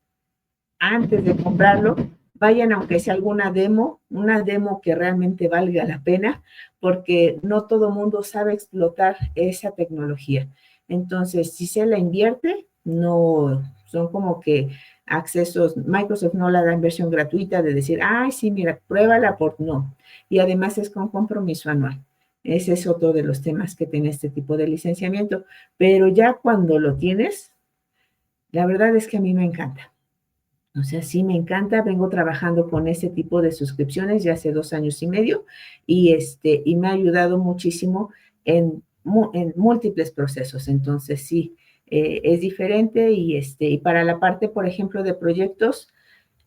antes de comprarlo, vayan aunque sea alguna demo, una demo que realmente valga la pena, porque no todo mundo sabe explotar esa tecnología. Entonces, si se la invierte, no son como que accesos, Microsoft no la da en versión gratuita de decir, ay, sí, mira, pruébala por no. Y además es con compromiso anual. Ese es otro de los temas que tiene este tipo de licenciamiento. Pero ya cuando lo tienes, la verdad es que a mí me encanta. O sea, sí me encanta, vengo trabajando con ese tipo de suscripciones ya hace 2 años y medio y me ha ayudado muchísimo en múltiples procesos. Entonces, sí, es diferente y para la parte, por ejemplo, de proyectos,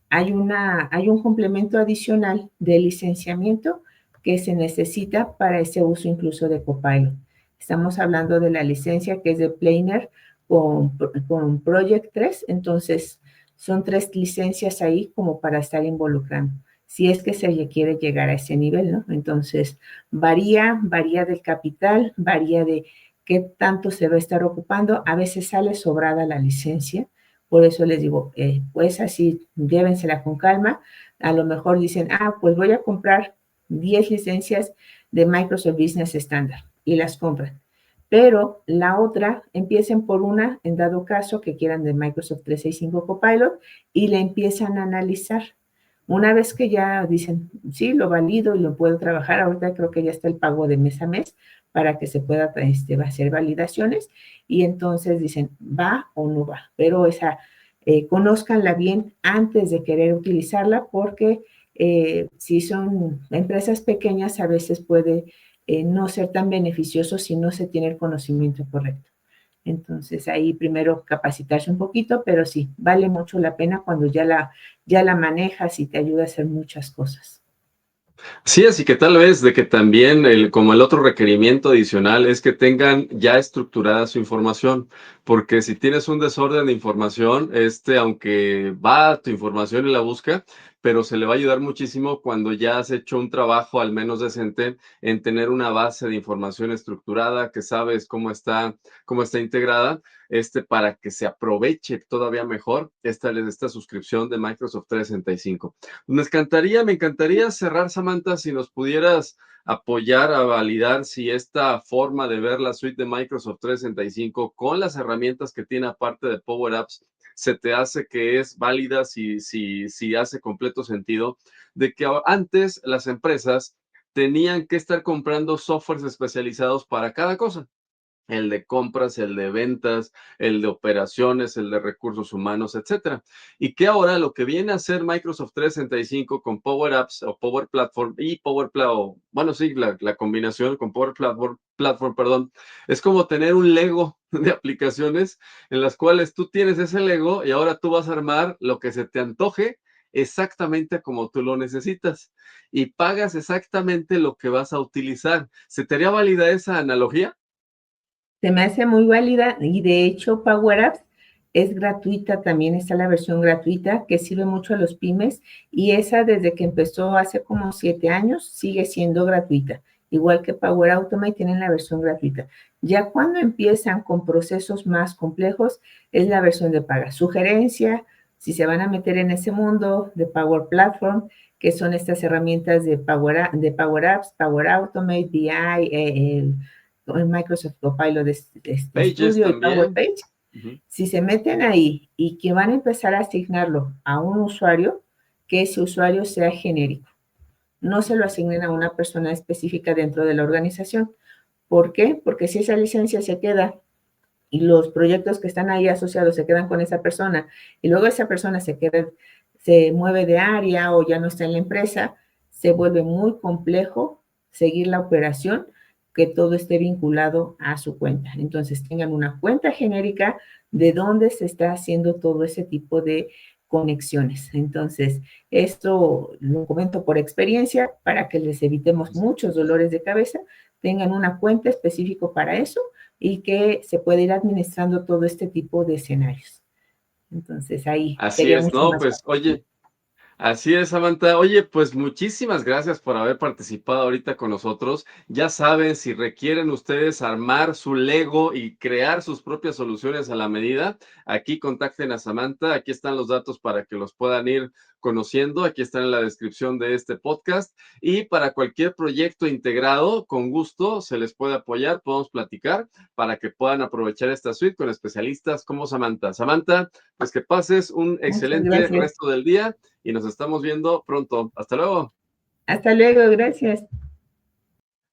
hay un complemento adicional de licenciamiento que se necesita para ese uso incluso de Copilot. Estamos hablando de la licencia que es de Planner con Project 3, entonces son 3 licencias ahí como para estar involucrando. si es que se quiere llegar a ese nivel, ¿no? Entonces, varía del capital, varía de qué tanto se va a estar ocupando. A veces sale sobrada la licencia, por eso les digo, pues así, llévensela con calma. A lo mejor dicen, pues voy a comprar 10 licencias de Microsoft Business Standard y las compran. Pero la otra, empiecen por una, en dado caso que quieran de Microsoft 365 Copilot, y la empiezan a analizar. Una vez que ya dicen, sí, lo valido y lo puedo trabajar, ahorita creo que ya está el pago de mes a mes para que se pueda hacer validaciones, y entonces dicen, ¿va o no va? Pero conózcanla bien antes de querer utilizarla, porque si son empresas pequeñas, a veces puede no ser tan beneficioso si no se tiene el conocimiento correcto. Entonces, ahí primero capacitarse un poquito, pero sí, vale mucho la pena cuando ya la manejas y te ayuda a hacer muchas cosas. Sí, así que tal vez de que también como el otro requerimiento adicional es que tengan ya estructurada su información, porque si tienes un desorden de información, aunque va tu información y la busca, pero se le va a ayudar muchísimo cuando ya has hecho un trabajo al menos decente en tener una base de información estructurada, que sabes cómo está integrada, para que se aproveche todavía mejor esta suscripción de Microsoft 365. Me encantaría cerrar, Samantha, si nos pudieras apoyar a validar si esta forma de ver la suite de Microsoft 365 con las herramientas que tiene aparte de Power Apps se te hace que es válida, si hace completo sentido, de que antes las empresas tenían que estar comprando softwares especializados para cada cosa. El de compras, el de ventas, el de operaciones, el de recursos humanos, etcétera. Y que ahora lo que viene a hacer Microsoft 365 con Power Apps o Power Platform y bueno, sí, la combinación con Power Platform, perdón, es como tener un Lego de aplicaciones en las cuales tú tienes ese Lego y ahora tú vas a armar lo que se te antoje exactamente como tú lo necesitas y pagas exactamente lo que vas a utilizar. ¿Se te haría válida esa analogía? Se me hace muy válida, y de hecho Power Apps es gratuita, también está la versión gratuita que sirve mucho a los pymes, y esa desde que empezó hace como 7 años sigue siendo gratuita. Igual que Power Automate tienen la versión gratuita. Ya cuando empiezan con procesos más complejos es la versión de paga. Sugerencia, si se van a meter en ese mundo de Power Platform, que son estas herramientas de Power Apps, Power Automate, BI, el Microsoft Copilot de Pages Studio y Power también. Page, si se meten ahí y que van a empezar a asignarlo a un usuario, que ese usuario sea genérico. No se lo asignen a una persona específica dentro de la organización. ¿Por qué? Porque si esa licencia se queda y los proyectos que están ahí asociados se quedan con esa persona, y luego esa persona se mueve de área o ya no está en la empresa, se vuelve muy complejo seguir la operación, que todo esté vinculado a su cuenta. Entonces, tengan una cuenta genérica de dónde se está haciendo todo ese tipo de conexiones. Entonces, esto lo comento por experiencia para que les evitemos muchos dolores de cabeza. Tengan una cuenta específica para eso y que se puede ir administrando todo este tipo de escenarios. Entonces, ahí Así sería es, mucho no, más pues, fácil. oye, así es, Samantha. Oye, pues muchísimas gracias por haber participado ahorita con nosotros. Ya saben, si requieren ustedes armar su Lego y crear sus propias soluciones a la medida, aquí contacten a Samantha. Aquí están los datos para que los puedan ir conociendo. Aquí están en la descripción de este podcast. Y para cualquier proyecto integrado, con gusto se les puede apoyar. Podemos platicar para que puedan aprovechar esta suite con especialistas como Samantha. Samantha, pues que pases un Muchas excelente gracias. resto del día y nos estamos viendo pronto. Hasta luego. Hasta luego, gracias.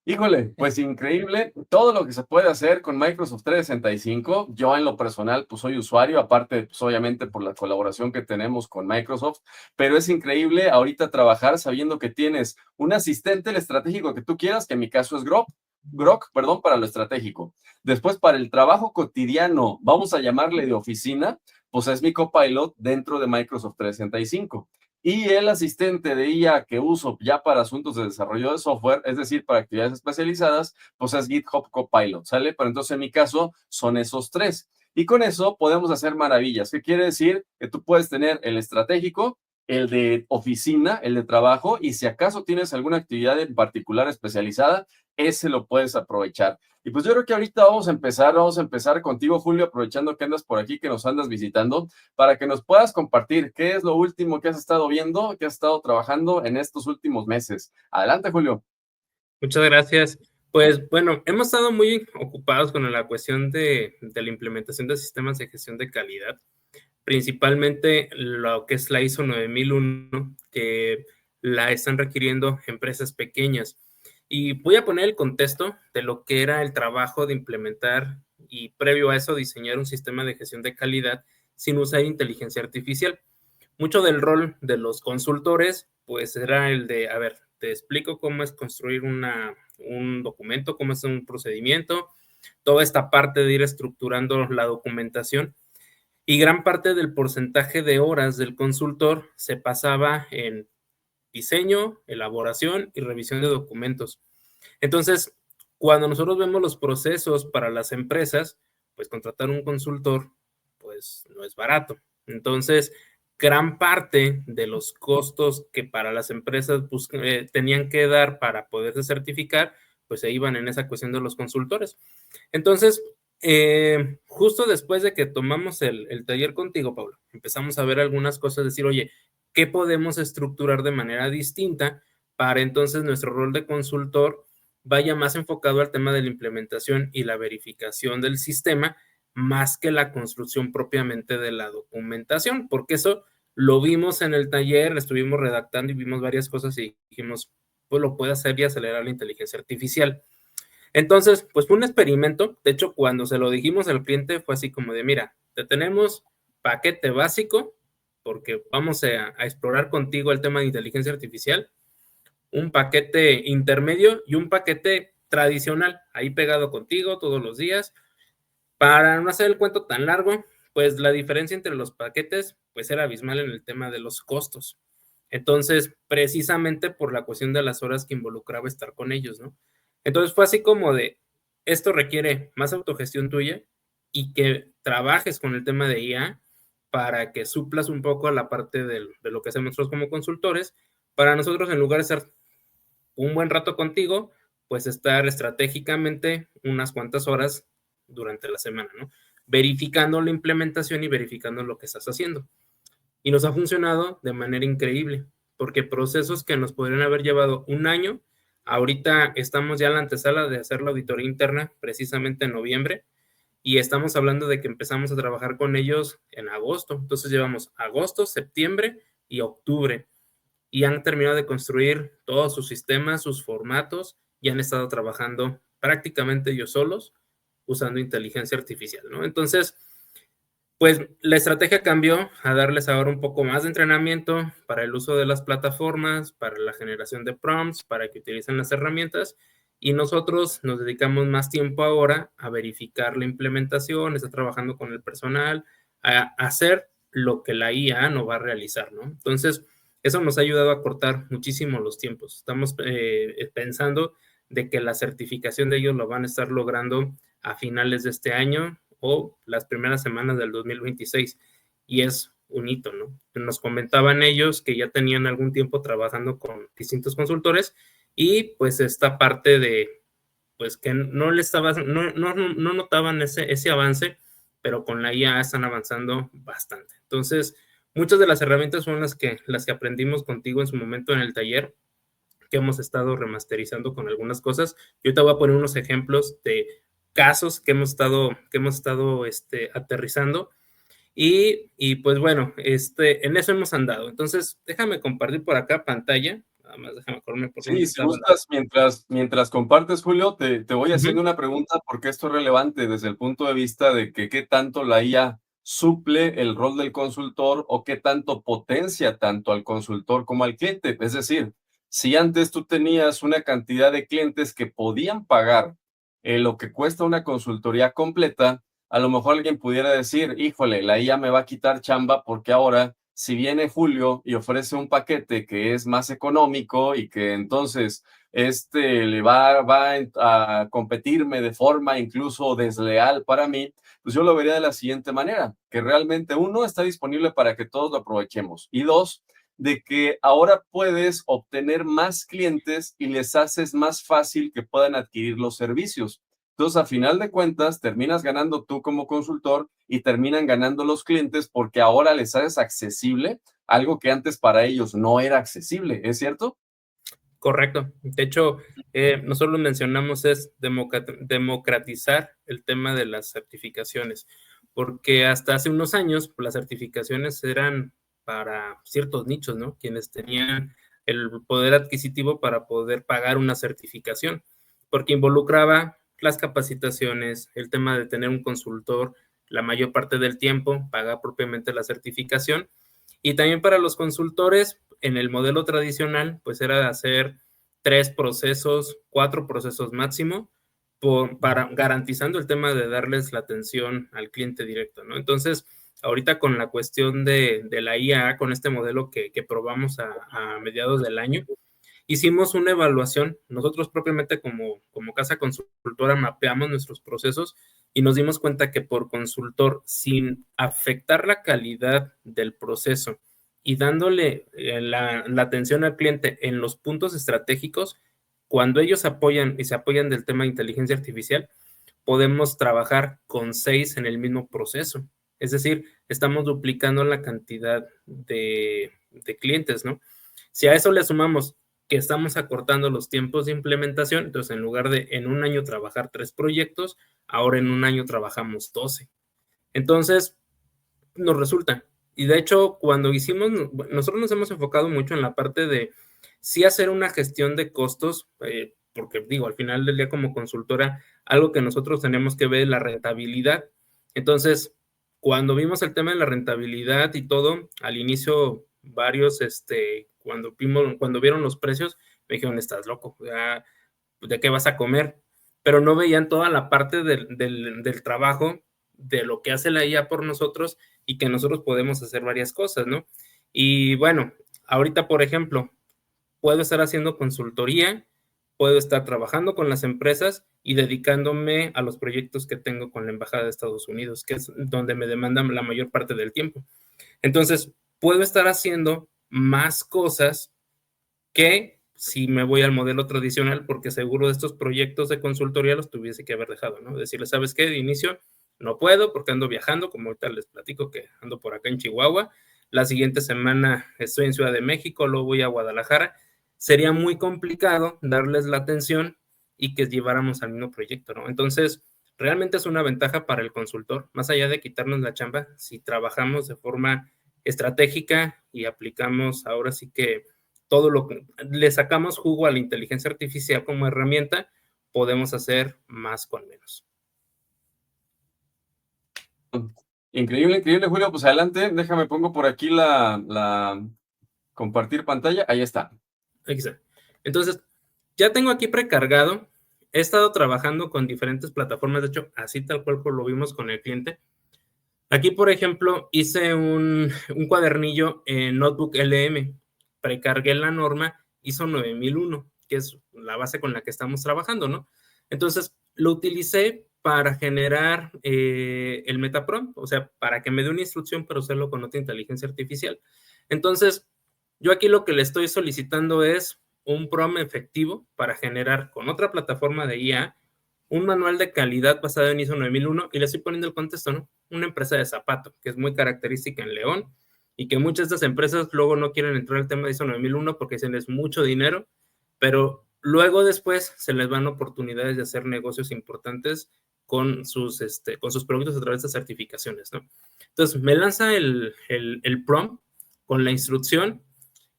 Híjole, pues increíble todo lo que se puede hacer con Microsoft 365. Yo en lo personal, pues soy usuario, aparte, pues obviamente por la colaboración que tenemos con Microsoft, pero es increíble ahorita trabajar sabiendo que tienes un asistente el estratégico que tú quieras, que en mi caso es Grok, perdón, para lo estratégico. Después, para el trabajo cotidiano, vamos a llamarle de oficina, pues es mi copilot dentro de Microsoft 365. Y el asistente de IA que uso ya para asuntos de desarrollo de software, es decir, para actividades especializadas, pues es GitHub Copilot, ¿sale? Pero entonces en mi caso son esos tres. Y con eso podemos hacer maravillas. ¿Qué quiere decir? Que tú puedes tener el estratégico, el de oficina, el de trabajo, y si acaso tienes alguna actividad en particular especializada, ese lo puedes aprovechar. Y pues yo creo que ahorita vamos a empezar contigo, Julio, aprovechando que andas por aquí, que nos andas visitando, para que nos puedas compartir qué es lo último que has estado viendo, que has estado trabajando en estos últimos meses. Adelante, Julio. Muchas gracias. Pues bueno, hemos estado muy ocupados con la cuestión de la implementación de sistemas de gestión de calidad, principalmente lo que es la ISO 9001, que la están requiriendo empresas pequeñas. Y voy a poner el contexto de lo que era el trabajo de implementar y previo a eso diseñar un sistema de gestión de calidad sin usar inteligencia artificial. Mucho del rol de los consultores, pues era el de, a ver, te explico cómo es construir un documento, cómo es un procedimiento, toda esta parte de ir estructurando la documentación, y gran parte del porcentaje de horas del consultor se pasaba en diseño, elaboración y revisión de documentos. Entonces, cuando nosotros vemos los procesos para las empresas, pues contratar un consultor, pues no es barato. Entonces, gran parte de los costos que para las empresas tenían que dar para poderse certificar, pues se iban en esa cuestión de los consultores. Entonces, justo después de que tomamos el taller contigo, Paula, empezamos a ver algunas cosas, decir, oye, ¿qué podemos estructurar de manera distinta para entonces nuestro rol de consultor vaya más enfocado al tema de la implementación y la verificación del sistema, más que la construcción propiamente de la documentación? Porque eso lo vimos en el taller, estuvimos redactando y vimos varias cosas y dijimos, pues lo puede hacer y acelerar la inteligencia artificial. Entonces, pues fue un experimento. De hecho, cuando se lo dijimos al cliente fue así como de, mira, te tenemos paquete básico, porque vamos a explorar contigo el tema de inteligencia artificial, un paquete intermedio y un paquete tradicional, ahí pegado contigo todos los días. Para no hacer el cuento tan largo, pues la diferencia entre los paquetes, pues era abismal en el tema de los costos. Entonces, precisamente por la cuestión de las horas que involucraba estar con ellos, ¿no? Entonces fue así como de, esto requiere más autogestión tuya y que trabajes con el tema de IA para que suplas un poco a la parte de lo que hacemos nosotros como consultores, para nosotros en lugar de estar un buen rato contigo, pues estar estratégicamente unas cuantas horas durante la semana, ¿no? Verificando la implementación y verificando lo que estás haciendo. Y nos ha funcionado de manera increíble, porque procesos que nos podrían haber llevado un año, ahorita estamos ya en la antesala de hacer la auditoría interna, precisamente en noviembre, y estamos hablando de que empezamos a trabajar con ellos en agosto. Entonces llevamos agosto, septiembre y octubre, y han terminado de construir todos sus sistemas, sus formatos, y han estado trabajando prácticamente ellos solos usando inteligencia artificial, ¿no? Entonces, pues la estrategia cambió a darles ahora un poco más de entrenamiento para el uso de las plataformas, para la generación de prompts, para que utilicen las herramientas, y nosotros nos dedicamos más tiempo ahora a verificar la implementación, está trabajando con el personal, a hacer lo que la IA no va a realizar, ¿no? Entonces, eso nos ha ayudado a cortar muchísimo los tiempos. Estamos pensando de que la certificación de ellos lo van a estar logrando a finales de este año o las primeras semanas del 2026, y es un hito, ¿no? Nos comentaban ellos que ya tenían algún tiempo trabajando con distintos consultores y pues esta parte de, pues que no notaban ese avance, pero con la IA están avanzando bastante. Entonces, muchas de las herramientas son las que aprendimos contigo en su momento en el taller, que hemos estado remasterizando con algunas cosas. Yo te voy a poner unos ejemplos de casos que hemos estado aterrizando y pues bueno, en eso hemos andado. Entonces, déjame compartir por acá pantalla. Nada más déjame acordarme por Sí, si gustas, mientras compartes, Julio, te voy haciendo una pregunta porque esto es relevante desde el punto de vista de que qué tanto la IA suple el rol del consultor o qué tanto potencia tanto al consultor como al cliente. Es decir, si antes tú tenías una cantidad de clientes que podían pagar lo que cuesta una consultoría completa, a lo mejor alguien pudiera decir, híjole, la IA me va a quitar chamba porque ahora si viene Julio y ofrece un paquete que es más económico y que entonces le va a competirme de forma incluso desleal para mí, pues yo lo vería de la siguiente manera, que realmente uno está disponible para que todos lo aprovechemos y dos, de que ahora puedes obtener más clientes y les haces más fácil que puedan adquirir los servicios. Entonces, a final de cuentas, terminas ganando tú como consultor y terminan ganando los clientes porque ahora les haces accesible algo que antes para ellos no era accesible, ¿es cierto? Correcto. De hecho, nosotros lo mencionamos es democratizar el tema de las certificaciones, porque hasta hace unos años pues, las certificaciones eran para ciertos nichos, ¿no? Quienes tenían el poder adquisitivo para poder pagar una certificación, porque involucraba las capacitaciones, el tema de tener un consultor la mayor parte del tiempo, pagar propiamente la certificación, y también para los consultores, en el modelo tradicional, pues era hacer 3 procesos, 4 procesos máximo, para garantizando el tema de darles la atención al cliente directo, ¿no? Entonces, ahorita con la cuestión de la IA, con este modelo que probamos a mediados del año, hicimos una evaluación. Nosotros propiamente como casa consultora mapeamos nuestros procesos y nos dimos cuenta que por consultor, sin afectar la calidad del proceso y dándole la atención al cliente en los puntos estratégicos, cuando ellos apoyan y se apoyan del tema de inteligencia artificial, podemos trabajar con 6 en el mismo proceso. Es decir, estamos duplicando la cantidad de clientes, ¿no? Si a eso le sumamos que estamos acortando los tiempos de implementación, entonces en lugar de en un año trabajar 3 proyectos, ahora en un año trabajamos 12. Entonces, nos resulta. Y de hecho, cuando hicimos, nosotros nos hemos enfocado mucho en la parte de sí hacer una gestión de costos, porque digo, al final del día como consultora, algo que nosotros tenemos que ver es la rentabilidad. Entonces, cuando vimos el tema de la rentabilidad y todo, al inicio varios, cuando vieron los precios, me dijeron, estás loco, ¿de qué vas a comer? Pero no veían toda la parte del trabajo, de lo que hace la IA por nosotros y que nosotros podemos hacer varias cosas, ¿no? Y bueno, ahorita, por ejemplo, puedo estar haciendo consultoría, puedo estar trabajando con las empresas y dedicándome a los proyectos que tengo con la Embajada de Estados Unidos, que es donde me demandan la mayor parte del tiempo. Entonces, puedo estar haciendo más cosas que si me voy al modelo tradicional, porque seguro de estos proyectos de consultoría los tuviese que haber dejado, ¿no? Decirle, ¿sabes qué? De inicio no puedo porque ando viajando, como ahorita les platico que ando por acá en Chihuahua. La siguiente semana estoy en Ciudad de México, luego voy a Guadalajara. Sería muy complicado darles la atención y que lleváramos al mismo proyecto, ¿no? Entonces, realmente es una ventaja para el consultor, más allá de quitarnos la chamba, si trabajamos de forma estratégica y aplicamos ahora sí que todo lo que le sacamos jugo a la inteligencia artificial como herramienta, podemos hacer más con menos. Increíble, increíble, Julio. Pues adelante, déjame pongo por aquí la compartir pantalla. Ahí está. Aquí está. Entonces, ya tengo aquí precargado. He estado trabajando con diferentes plataformas, de hecho, así tal cual lo vimos con el cliente. Aquí, por ejemplo, hice un cuadernillo en Notebook LM. Precargué la norma ISO 9001, que es la base con la que estamos trabajando, ¿no? Entonces, lo utilicé para generar el Metaprompt, o sea, para que me dé una instrucción, pero hacerlo con otra inteligencia artificial. Entonces, yo aquí lo que le estoy solicitando es un prompt efectivo para generar con otra plataforma de IA un manual de calidad basado en ISO 9001 y le estoy poniendo el contexto, ¿no? Una empresa de zapato, que es muy característica en León y que muchas de estas empresas luego no quieren entrar al tema de ISO 9001 porque dicen es mucho dinero, pero luego después se les van oportunidades de hacer negocios importantes con sus productos a través de certificaciones, ¿no? Entonces, me lanza el prompt con la instrucción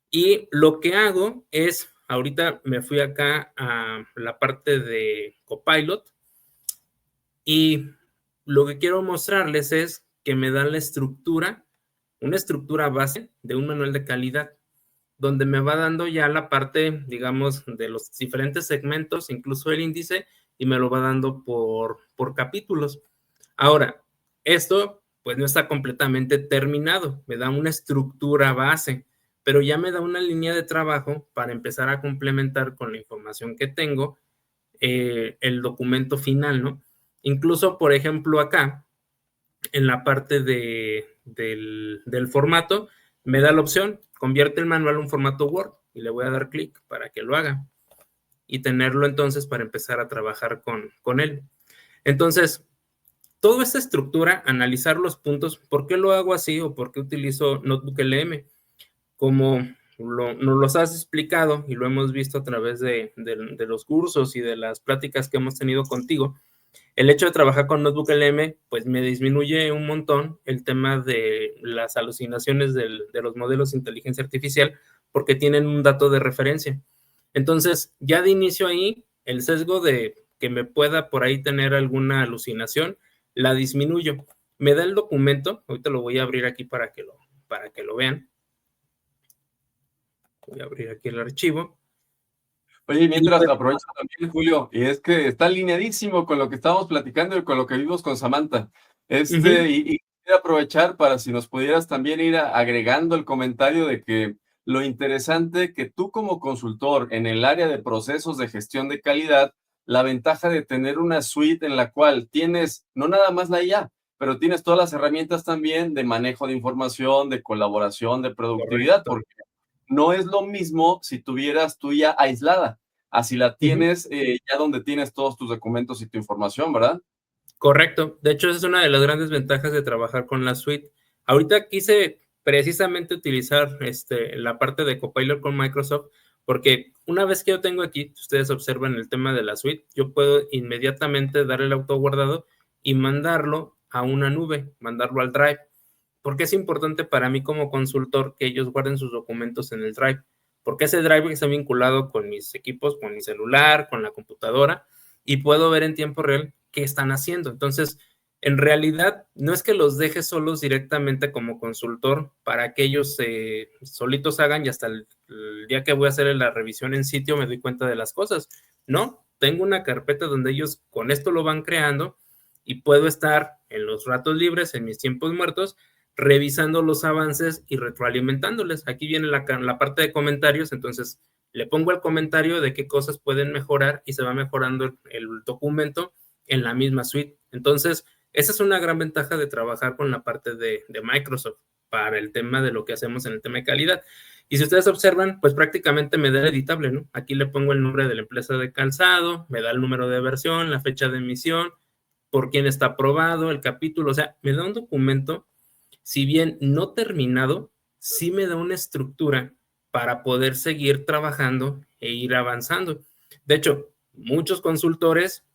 y lo que hago es, ahorita me fui acá a la parte de Copilot y lo que quiero mostrarles es que me da la estructura, una estructura base de un manual de calidad, donde me va dando ya la parte, digamos, de los diferentes segmentos, incluso el índice, y me lo va dando por capítulos. Ahora, esto pues no está completamente terminado, me da una estructura base, pero ya me da una línea de trabajo para empezar a complementar con la información que tengo el documento final, ¿no? Incluso, por ejemplo, acá, en la parte del formato, me da la opción, convierte el manual a un formato Word y le voy a dar clic para que lo haga y tenerlo entonces para empezar a trabajar con él. Entonces, toda esta estructura, analizar los puntos, ¿por qué lo hago así o por qué utilizo Notebook LM? Como nos los has explicado y lo hemos visto a través de los cursos y de las pláticas que hemos tenido contigo, el hecho de trabajar con Notebook LM, pues me disminuye un montón el tema de las alucinaciones de los modelos de inteligencia artificial porque tienen un dato de referencia. Entonces, ya de inicio ahí, el sesgo de que me pueda por ahí tener alguna alucinación, la disminuyo. Me da el documento, ahorita lo voy a abrir aquí para que lo vean. Voy a abrir aquí el archivo. Oye, mientras aprovecho también, Julio, y es que está alineadísimo con lo que estábamos platicando y con lo que vimos con Samantha. Y quería aprovechar para si nos pudieras también ir agregando el comentario de que lo interesante que tú como consultor en el área de procesos de gestión de calidad, la ventaja de tener una suite en la cual tienes no nada más la IA, pero tienes todas las herramientas también de manejo de información, de colaboración, de productividad, porque no es lo mismo si tuvieras tu IA aislada, así la tienes ya donde tienes todos tus documentos y tu información, ¿verdad? Correcto. De hecho, esa es una de las grandes ventajas de trabajar con la suite. Ahorita quise precisamente utilizar la parte de Copilot con Microsoft, porque una vez que yo tengo aquí, ustedes observan el tema de la suite, yo puedo inmediatamente dar el autoguardado y mandarlo a una nube, mandarlo al Drive. Porque es importante para mí como consultor que ellos guarden sus documentos en el Drive, porque ese Drive está vinculado con mis equipos, con mi celular, con la computadora, y puedo ver en tiempo real qué están haciendo. Entonces, en realidad, no es que los deje solos directamente como consultor para que ellos solitos hagan y hasta el día que voy a hacer la revisión en sitio me doy cuenta de las cosas. No, tengo una carpeta donde ellos con esto lo van creando y puedo estar en los ratos libres, en mis tiempos muertos, revisando los avances y retroalimentándoles. Aquí viene la parte de comentarios, entonces le pongo el comentario de qué cosas pueden mejorar y se va mejorando el documento en la misma suite. Entonces, esa es una gran ventaja de trabajar con la parte de Microsoft para el tema de lo que hacemos en el tema de calidad. Y si ustedes observan, pues prácticamente me da el editable, ¿no? Aquí le pongo el nombre de la empresa de calzado, me da el número de versión, la fecha de emisión, por quién está aprobado, el capítulo, o sea, me da un documento, si bien no terminado, sí me da una estructura para poder seguir trabajando e ir avanzando. De hecho, muchos consultores,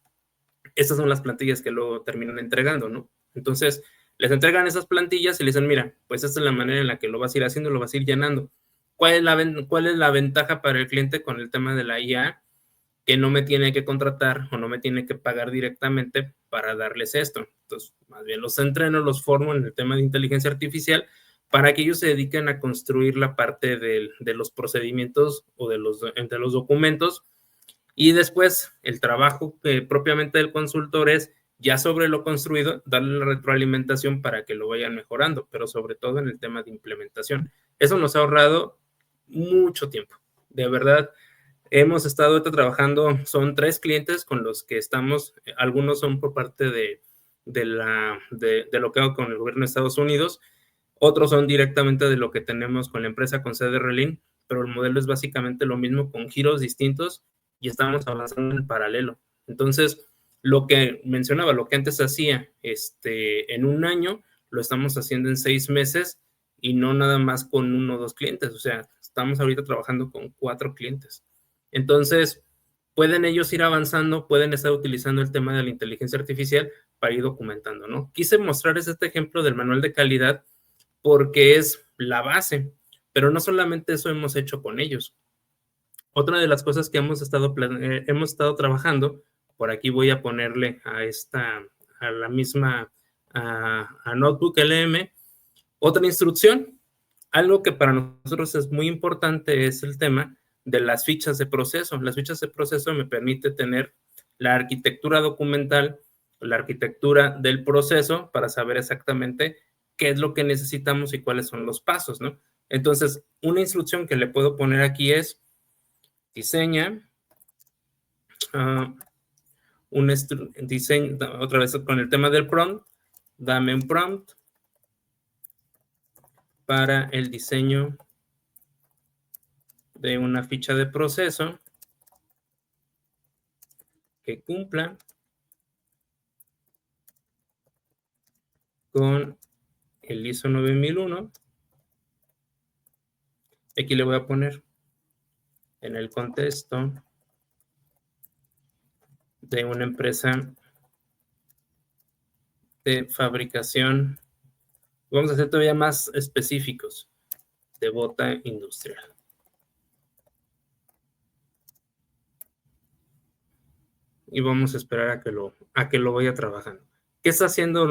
estas son las plantillas que luego terminan entregando, ¿no? Entonces, les entregan esas plantillas y les dicen, mira, pues esta es la manera en la que lo vas a ir haciendo, lo vas a ir llenando. ¿Cuál es la ventaja para el cliente con el tema de la IA? Que no me tiene que contratar o no me tiene que pagar directamente para darles esto. Entonces, más bien los entreno, los formo en el tema de inteligencia artificial para que ellos se dediquen a construir la parte de los procedimientos o de los documentos. Y después el trabajo propiamente del consultor es ya sobre lo construido, darle la retroalimentación para que lo vayan mejorando, pero sobre todo en el tema de implementación. Eso nos ha ahorrado mucho tiempo. De verdad, hemos estado trabajando, son 3 clientes con los que estamos, algunos son por parte de lo que hago con el gobierno de Estados Unidos, otros son directamente de lo que tenemos con la empresa con sede Relin, pero el modelo es básicamente lo mismo con giros distintos y estamos avanzando en paralelo. Entonces, lo que mencionaba, lo que antes hacía en un año, lo estamos haciendo en 6 meses y no nada más con 1 o 2 clientes, o sea, estamos ahorita trabajando con 4 clientes. Entonces, pueden ellos ir avanzando, pueden estar utilizando el tema de la inteligencia artificial para ir documentando, ¿no? Quise mostrarles este ejemplo del manual de calidad porque es la base, pero no solamente eso hemos hecho con ellos. Otra de las cosas que hemos estado trabajando, por aquí voy a ponerle a la misma, a Notebook LM, otra instrucción. Algo que para nosotros es muy importante es el tema de las fichas de proceso. Las fichas de proceso me permite tener la arquitectura documental, la arquitectura del proceso para saber exactamente qué es lo que necesitamos y cuáles son los pasos, ¿no? Entonces, una instrucción que le puedo poner aquí es diseña diseño, otra vez con el tema del prompt, dame un prompt para el diseño de una ficha de proceso que cumpla con el ISO 9001. Aquí le voy a poner en el contexto de una empresa de fabricación, vamos a ser todavía más específicos, de bota industrial. Y vamos a esperar a que lo vaya trabajando. ¿Qué está haciendo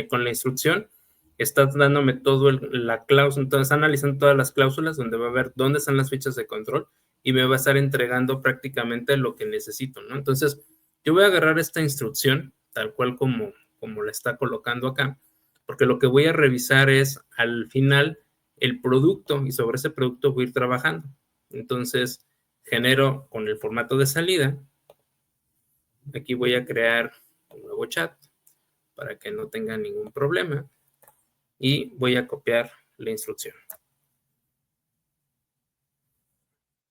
con la instrucción? Está dándome todo la cláusula, entonces está analizando todas las cláusulas donde va a ver dónde están las fichas de control y me va a estar entregando prácticamente lo que necesito, ¿no? Entonces, yo voy a agarrar esta instrucción tal cual como la está colocando acá, porque lo que voy a revisar es al final el producto y sobre ese producto voy a ir trabajando. Entonces, genero con el formato de salida. Aquí voy a crear un nuevo chat para que no tenga ningún problema y voy a copiar la instrucción.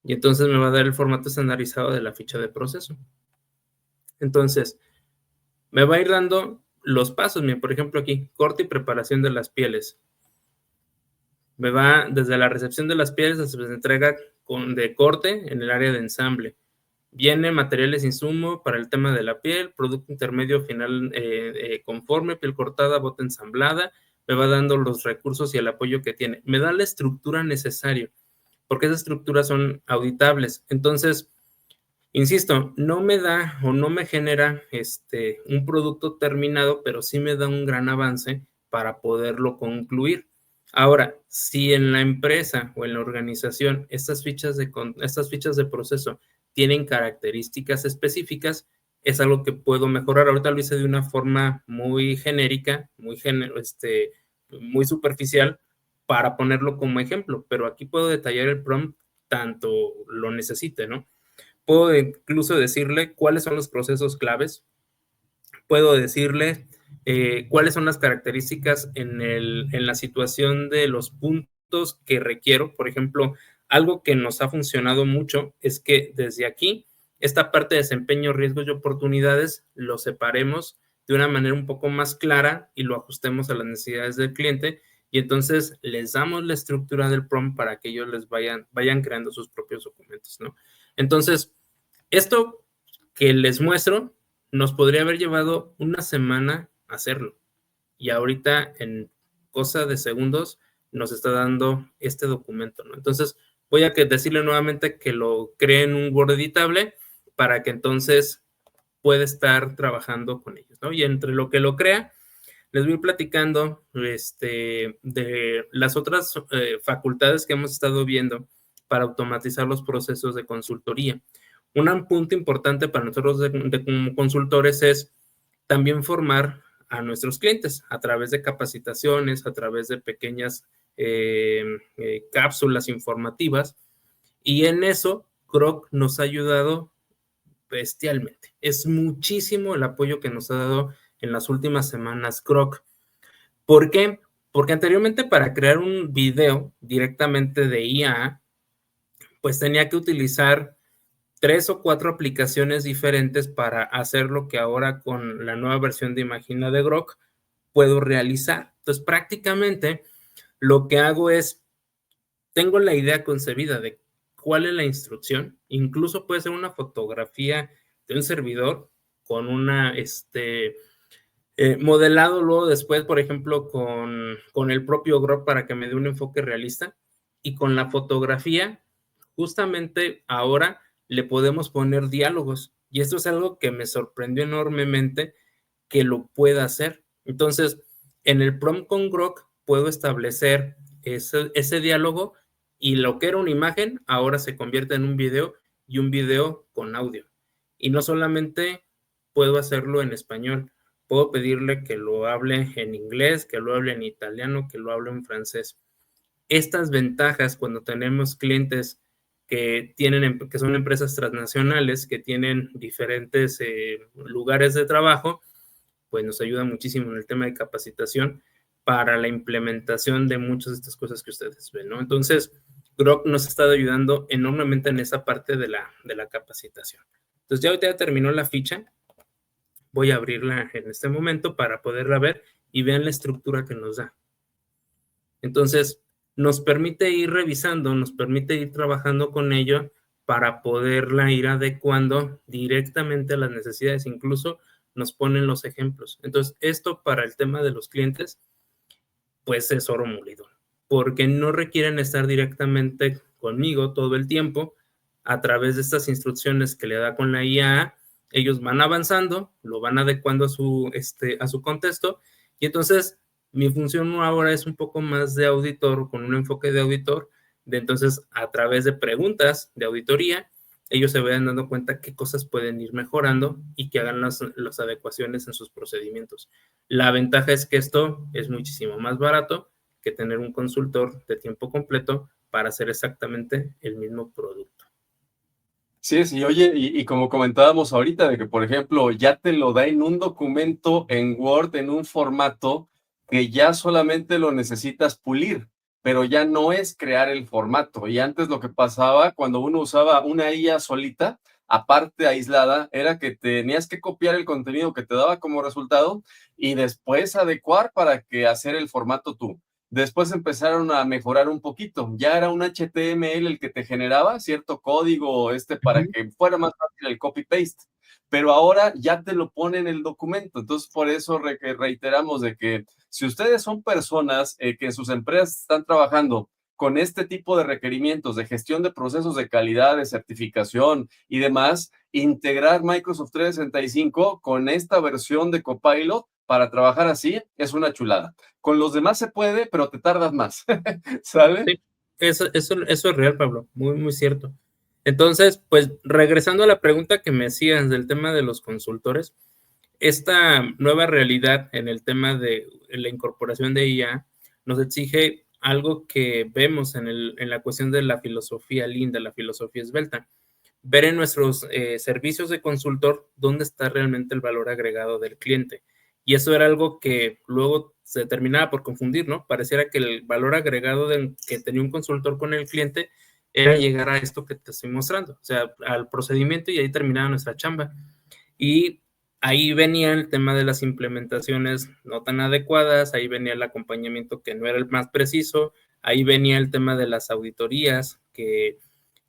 Y entonces me va a dar el formato estandarizado de la ficha de proceso. Entonces, me va a ir dando los pasos. Miren, por ejemplo, aquí, corte y preparación de las pieles. Me va desde la recepción de las pieles hasta la entrega de corte en el área de ensamble. Viene materiales insumo para el tema de la piel, producto intermedio final conforme, piel cortada, bota ensamblada. Me va dando los recursos y el apoyo que tiene. Me da la estructura necesaria, porque esas estructuras son auditables. Entonces, insisto, no me da o no me genera un producto terminado, pero sí me da un gran avance para poderlo concluir. Ahora, si en la empresa o en la organización estas fichas de proceso tienen características específicas, es algo que puedo mejorar. Ahorita lo hice de una forma muy genérica, muy superficial, para ponerlo como ejemplo, pero aquí puedo detallar el prompt tanto lo necesite, ¿no? Puedo incluso decirle cuáles son los procesos claves, puedo decirle cuáles son las características en la situación de los puntos que requiero. Por ejemplo, algo que nos ha funcionado mucho es que desde aquí, esta parte de desempeño, riesgos y oportunidades, lo separemos de una manera un poco más clara y lo ajustemos a las necesidades del cliente. Y entonces les damos la estructura del prompt para que ellos les vayan creando sus propios documentos, ¿no? Entonces, esto que les muestro nos podría haber llevado una semana hacerlo. Y ahorita, en cosa de segundos, nos está dando este documento, ¿no? Entonces, voy a decirle nuevamente que lo cree en un Word editable para que entonces pueda estar trabajando con ellos, ¿no? Y entre lo que lo crea, les voy platicando de las otras facultades que hemos estado viendo para automatizar los procesos de consultoría. Un punto importante para nosotros como consultores es también formar a nuestros clientes a través de capacitaciones, a través de pequeñas cápsulas informativas, y en eso Groq nos ha ayudado bestialmente. Es muchísimo el apoyo que nos ha dado en las últimas semanas Groq. ¿Por qué? Porque anteriormente, para crear un video directamente de IA, pues tenía que utilizar 3 o 4 aplicaciones diferentes para hacer lo que ahora con la nueva versión de Imagina de Groq puedo realizar. Entonces, prácticamente lo que hago es, tengo la idea concebida de cuál es la instrucción, incluso puede ser una fotografía de un servidor con una, modelado luego después, por ejemplo, con el propio Groq para que me dé un enfoque realista, y con la fotografía, justamente ahora le podemos poner diálogos, y esto es algo que me sorprendió enormemente que lo pueda hacer. Entonces, en el prompt con Groq puedo establecer ese diálogo, y lo que era una imagen ahora se convierte en un video, y un video con audio. Y no solamente puedo hacerlo en español, puedo pedirle que lo hable en inglés, que lo hable en italiano, que lo hable en francés. Estas ventajas cuando tenemos clientes que son empresas transnacionales, que tienen diferentes lugares de trabajo, pues nos ayuda muchísimo en el tema de capacitación para la implementación de muchas de estas cosas que ustedes ven, ¿no? Entonces, Grok nos ha estado ayudando enormemente en esa parte de la capacitación. Entonces ya ahorita ya terminó la ficha, voy a abrirla en este momento para poderla ver y vean la estructura que nos da. Entonces, nos permite ir revisando, nos permite ir trabajando con ello para poderla ir adecuando directamente a las necesidades. Incluso nos ponen los ejemplos. Entonces, esto para el tema de los clientes, pues es oro molido, porque no requieren estar directamente conmigo todo el tiempo. A través de estas instrucciones que le da con la IA, ellos van avanzando, lo van adecuando a su contexto, y entonces mi función ahora es un poco más de auditor, con un enfoque de auditor, de entonces a través de preguntas de auditoría, ellos se vayan dando cuenta qué cosas pueden ir mejorando y que hagan las adecuaciones en sus procedimientos. La ventaja es que esto es muchísimo más barato que tener un consultor de tiempo completo para hacer exactamente el mismo producto. Sí, sí, oye, y como comentábamos ahorita, de que, por ejemplo, ya te lo da en un documento en Word, en un formato que ya solamente lo necesitas pulir, pero ya no es crear el formato. Y antes lo que pasaba cuando uno usaba una IA solita, aparte aislada, era que tenías que copiar el contenido que te daba como resultado y después adecuar para que hacer el formato tú. Después empezaron a mejorar un poquito. Ya era un HTML el que te generaba cierto código para que fuera más fácil el copy-paste. Pero ahora ya te lo pone en el documento. Entonces, por eso reiteramos de que si ustedes son personas que en sus empresas están trabajando con este tipo de requerimientos de gestión de procesos de calidad, de certificación y demás, integrar Microsoft 365 con esta versión de Copilot para trabajar así es una chulada. Con los demás se puede, pero te tardas más, ¿sale? Sí, eso es real, Pablo, muy, muy cierto. Entonces, pues regresando a la pregunta que me hacías del tema de los consultores, esta nueva realidad en el tema de la incorporación de IA nos exige algo que vemos en la cuestión de la filosofía linda, la filosofía esbelta. Ver en nuestros servicios de consultor dónde está realmente el valor agregado del cliente. Y eso era algo que luego se terminaba por confundir, ¿no? Pareciera que el valor agregado que tenía un consultor con el cliente era llegar a esto que te estoy mostrando, o sea, al procedimiento, y ahí terminaba nuestra chamba. Y ahí venía el tema de las implementaciones no tan adecuadas, ahí venía el acompañamiento que no era el más preciso, ahí venía el tema de las auditorías que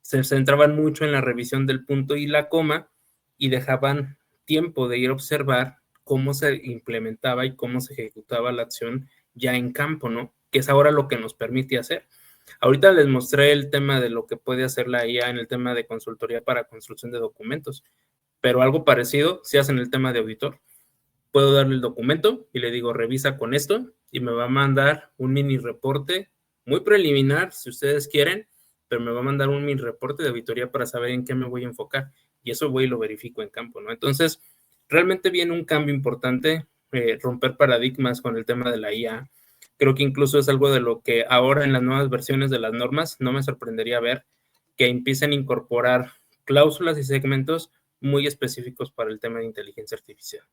se centraban mucho en la revisión del punto y la coma y dejaban tiempo de ir a observar cómo se implementaba y cómo se ejecutaba la acción ya en campo, ¿no? Que es ahora lo que nos permite hacer. Ahorita les mostré el tema de lo que puede hacer la IA en el tema de consultoría para construcción de documentos, pero algo parecido se hace en el tema de auditor. Puedo darle el documento y le digo, revisa con esto, y me va a mandar un mini reporte muy preliminar, si ustedes quieren, pero me va a mandar un mini reporte de auditoría para saber en qué me voy a enfocar, y eso voy y lo verifico en campo, ¿no? Entonces, realmente viene un cambio importante, romper paradigmas con el tema de la IA. Creo que incluso es algo de lo que ahora en las nuevas versiones de las normas no me sorprendería ver que empiecen a incorporar cláusulas y segmentos muy específicos para el tema de inteligencia artificial.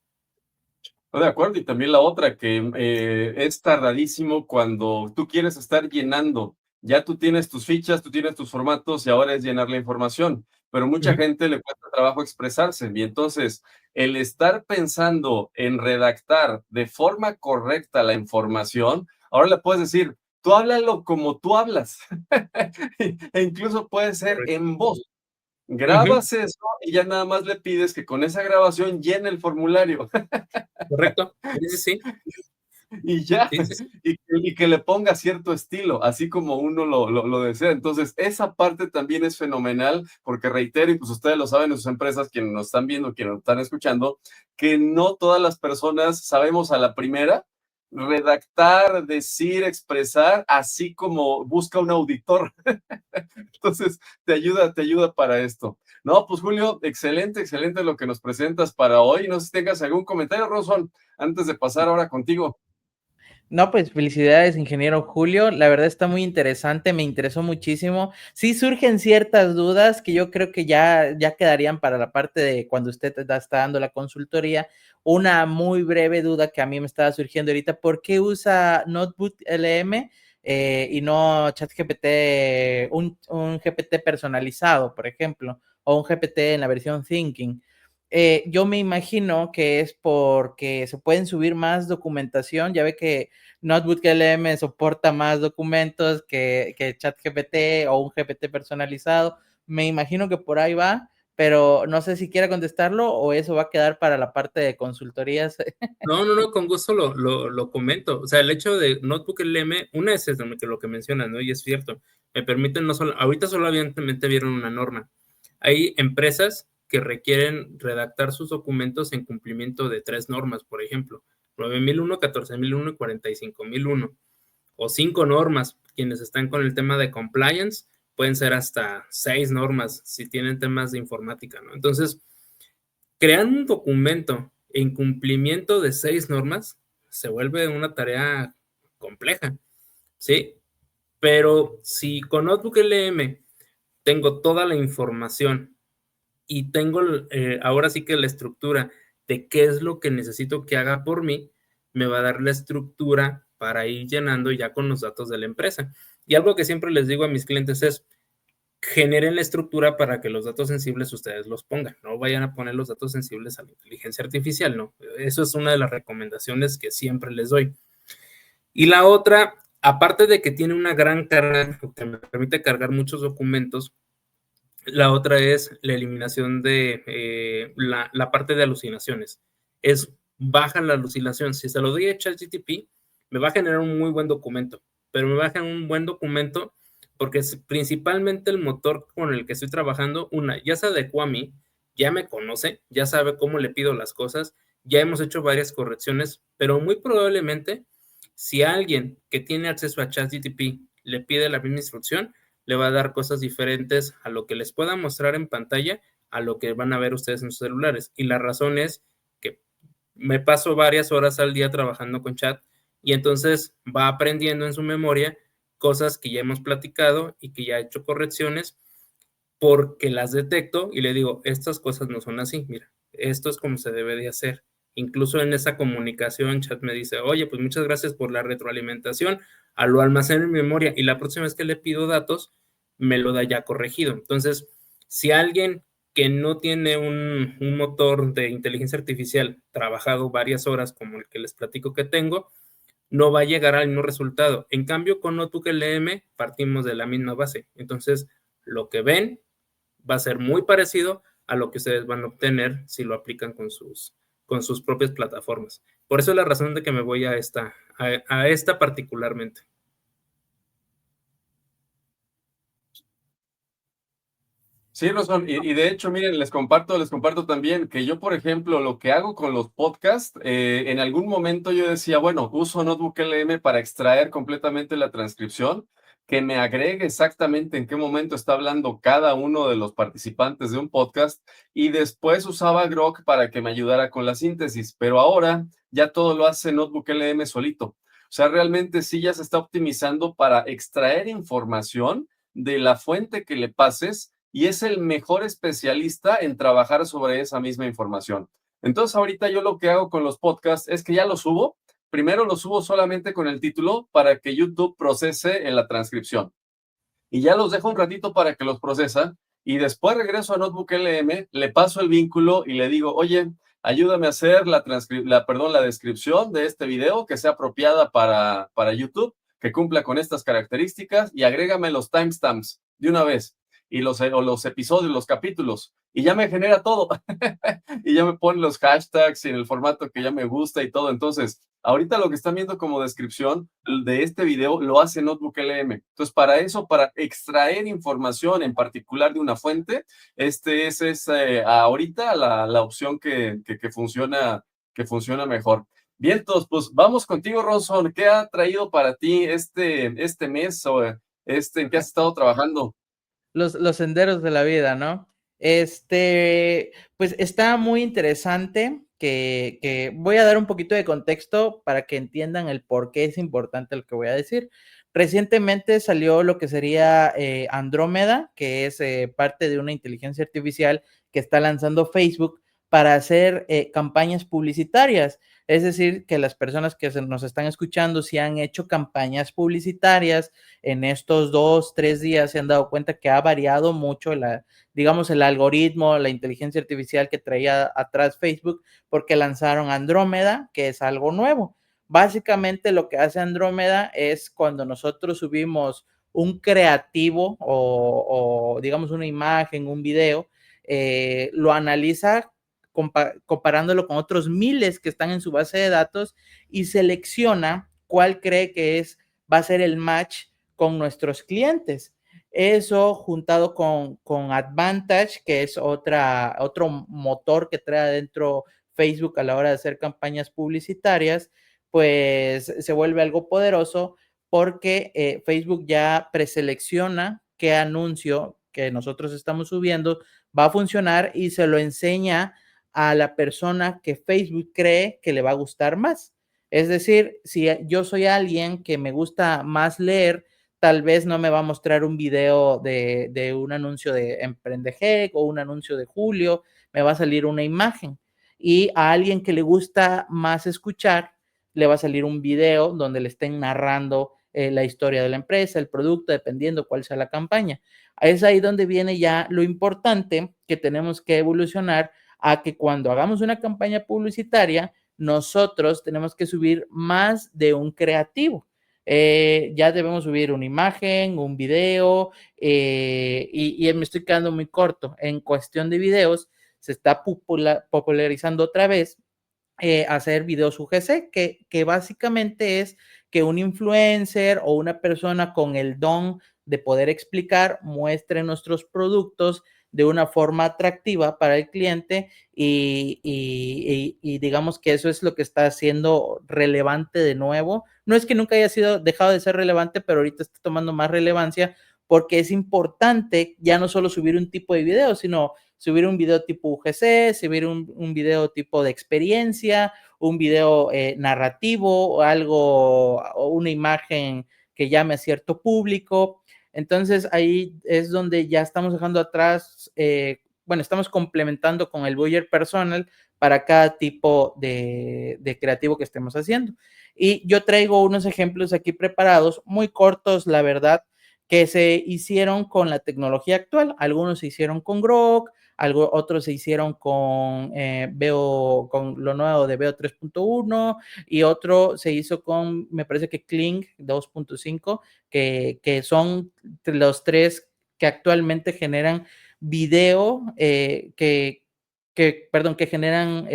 De acuerdo, y también la otra, que es tardadísimo cuando tú quieres estar llenando. Ya tú tienes tus fichas, tú tienes tus formatos y ahora es llenar la información. Pero mucha gente le cuesta trabajo expresarse. Y entonces, el estar pensando en redactar de forma correcta la información, ahora le puedes decir, tú háblalo como tú hablas. E incluso puede ser en voz. Grabas eso y ya nada más le pides que con esa grabación llene el formulario. Correcto, sí, sí. Y ya, Sí, sí. y que le ponga cierto estilo, así como uno lo desea. Entonces, esa parte también es fenomenal, porque reitero, y pues ustedes lo saben en sus empresas, quienes nos están viendo, quienes nos están escuchando, que no todas las personas sabemos a la primera redactar, decir, expresar, así como busca un auditor. Entonces, te ayuda para esto. No, pues Julio, excelente, excelente lo que nos presentas para hoy. No sé si tengas algún comentario, Rosón, antes de pasar ahora contigo. No, pues felicidades, ingeniero Julio. La verdad está muy interesante, me interesó muchísimo. Sí surgen ciertas dudas que yo creo que ya quedarían para la parte de cuando usted está dando la consultoría. Una muy breve duda que a mí me estaba surgiendo ahorita, ¿por qué usa Notebook LM? y no ChatGPT, un GPT personalizado, por ejemplo, o un GPT en la versión Thinking. Yo me imagino que es porque se pueden subir más documentación. Ya ve que NotebookLM soporta más documentos que ChatGPT o un GPT personalizado. Me imagino que por ahí va, pero no sé si quiera contestarlo o eso va a quedar para la parte de consultorías. No, con gusto lo comento. O sea, el hecho de NotebookLM, una es lo que mencionas, ¿no? Y es cierto, me permiten no solo, ahorita solamente vieron una norma. Hay empresas que requieren redactar sus documentos en cumplimiento de 3 normas, por ejemplo, 9001, 14001 y 45001, o 5 normas. Quienes están con el tema de compliance pueden ser hasta 6 normas si tienen temas de informática, ¿no? Entonces, crear un documento en cumplimiento de 6 normas se vuelve una tarea compleja, ¿sí? Pero si con NotebookLM tengo toda la información y tengo ahora sí que la estructura de qué es lo que necesito que haga por mí, me va a dar la estructura para ir llenando ya con los datos de la empresa. Y algo que siempre les digo a mis clientes es, generen la estructura para que los datos sensibles ustedes los pongan, no vayan a poner los datos sensibles a la inteligencia artificial, no. Eso es una de las recomendaciones que siempre les doy. Y la otra, aparte de que tiene una gran carga, que me permite cargar muchos documentos, la otra es la eliminación de la parte de alucinaciones. Es baja la alucinación. Si se lo doy a ChatGPT, me va a generar un muy buen documento, pero me va a generar un buen documento porque es principalmente el motor con el que estoy trabajando, ya se adecuó a mí, ya me conoce, ya sabe cómo le pido las cosas, ya hemos hecho varias correcciones, pero muy probablemente si alguien que tiene acceso a ChatGPT le pide la misma instrucción, le va a dar cosas diferentes a lo que les pueda mostrar en pantalla, a lo que van a ver ustedes en sus celulares. Y la razón es que me paso varias horas al día trabajando con chat y entonces va aprendiendo en su memoria cosas que ya hemos platicado y que ya he hecho correcciones porque las detecto y le digo, estas cosas no son así, mira, esto es como se debe de hacer. Incluso en esa comunicación, chat me dice, oye, pues muchas gracias por la retroalimentación, lo almaceno en memoria y la próxima vez que le pido datos, me lo da ya corregido. Entonces, si alguien que no tiene un motor de inteligencia artificial trabajado varias horas como el que les platico que tengo, no va a llegar al mismo resultado. En cambio, con NotebookLM partimos de la misma base. Entonces, lo que ven va a ser muy parecido a lo que ustedes van a obtener si lo aplican con sus propias plataformas. Por eso es la razón de que me voy a esta particularmente. Sí, Rosón, y de hecho, miren, les comparto también que yo, por ejemplo, lo que hago con los podcasts, en algún momento yo decía, bueno, uso NotebookLM para extraer completamente la transcripción, que me agregue exactamente en qué momento está hablando cada uno de los participantes de un podcast, y después usaba Grok para que me ayudara con la síntesis, pero ahora ya todo lo hace NotebookLM solito. O sea, realmente sí ya se está optimizando para extraer información de la fuente que le pases y es el mejor especialista en trabajar sobre esa misma información. Entonces, ahorita yo lo que hago con los podcasts es que ya los subo. Primero los subo solamente con el título para que YouTube procese en la transcripción. Y ya los dejo un ratito para que los procesa. Y después regreso a NotebookLM, le paso el vínculo y le digo, oye, ayúdame a hacer la descripción de este video que sea apropiada para YouTube, que cumpla con estas características y agrégame los timestamps de una vez y los episodios, los capítulos, y ya me genera todo. Y ya me pone los hashtags y en el formato que ya me gusta y todo. Entonces, ahorita lo que están viendo como descripción de este video lo hace NotebookLM. Entonces, para eso, para extraer información en particular de una fuente, es ahorita la opción que funciona mejor. Bien, entonces, pues vamos contigo, Ronson. ¿Qué ha traído para ti este mes o en qué has estado trabajando? Los senderos de la vida, ¿no? Pues está muy interesante que voy a dar un poquito de contexto para que entiendan el por qué es importante lo que voy a decir. Recientemente salió lo que sería Andrómeda, que es parte de una inteligencia artificial que está lanzando Facebook para hacer campañas publicitarias. Es decir, que las personas que nos están escuchando, si han hecho campañas publicitarias en estos 2-3 días, se han dado cuenta que ha variado mucho digamos, el algoritmo, la inteligencia artificial que traía atrás Facebook, porque lanzaron Andrómeda, que es algo nuevo. Básicamente lo que hace Andrómeda es cuando nosotros subimos un creativo o digamos una imagen, un video, lo analiza comparándolo con otros miles que están en su base de datos y selecciona cuál cree que va a ser el match con nuestros clientes. Eso juntado con Advantage, que es otro motor que trae adentro Facebook a la hora de hacer campañas publicitarias, pues se vuelve algo poderoso porque Facebook ya preselecciona qué anuncio que nosotros estamos subiendo va a funcionar y se lo enseña a la persona que Facebook cree que le va a gustar más. Es decir, si yo soy alguien que me gusta más leer, tal vez no me va a mostrar un video de un anuncio de Emprendehec o un anuncio de Julio, me va a salir una imagen. Y a alguien que le gusta más escuchar, le va a salir un video donde le estén narrando la historia de la empresa, el producto, dependiendo cuál sea la campaña. Es ahí donde viene ya lo importante que tenemos que evolucionar a que cuando hagamos una campaña publicitaria, nosotros tenemos que subir más de un creativo. Ya debemos subir una imagen, un video, y me estoy quedando muy corto. En cuestión de videos, se está popularizando otra vez hacer videos UGC, que básicamente es que un influencer o una persona con el don de poder explicar muestre nuestros productos de una forma atractiva para el cliente y digamos que eso es lo que está haciendo relevante de nuevo. No es que nunca haya dejado de ser relevante, pero ahorita está tomando más relevancia porque es importante ya no solo subir un tipo de video, sino subir un video tipo UGC, subir un video tipo de experiencia, un video narrativo, o algo, o una imagen que llame a cierto público. Entonces ahí es donde ya estamos dejando atrás, estamos complementando con el buyer personal para cada tipo de creativo que estemos haciendo. Y yo traigo unos ejemplos aquí preparados, muy cortos, la verdad, que se hicieron con la tecnología actual. Algunos se hicieron con Grok, otros se hicieron con con lo nuevo de Veo 3.1 y otro se hizo con, me parece que Kling 2.5, que son los tres que actualmente generan video, que generan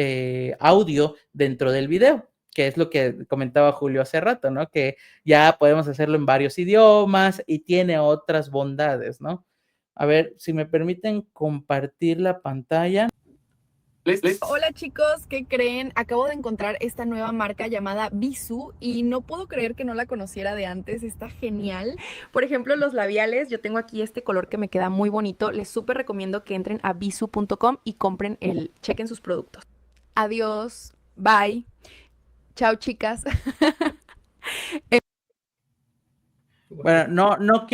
audio dentro del video, que es lo que comentaba Julio hace rato, ¿no? Que ya podemos hacerlo en varios idiomas y tiene otras bondades, ¿no? A ver, si me permiten compartir la pantalla. Hola chicos, ¿qué creen? Acabo de encontrar esta nueva marca llamada Bisu y no puedo creer que no la conociera de antes, está genial. Por ejemplo, los labiales, yo tengo aquí este color que me queda muy bonito, les súper recomiendo que entren a bisu.com y chequen sus productos. Adiós, bye, chao chicas. Bueno, no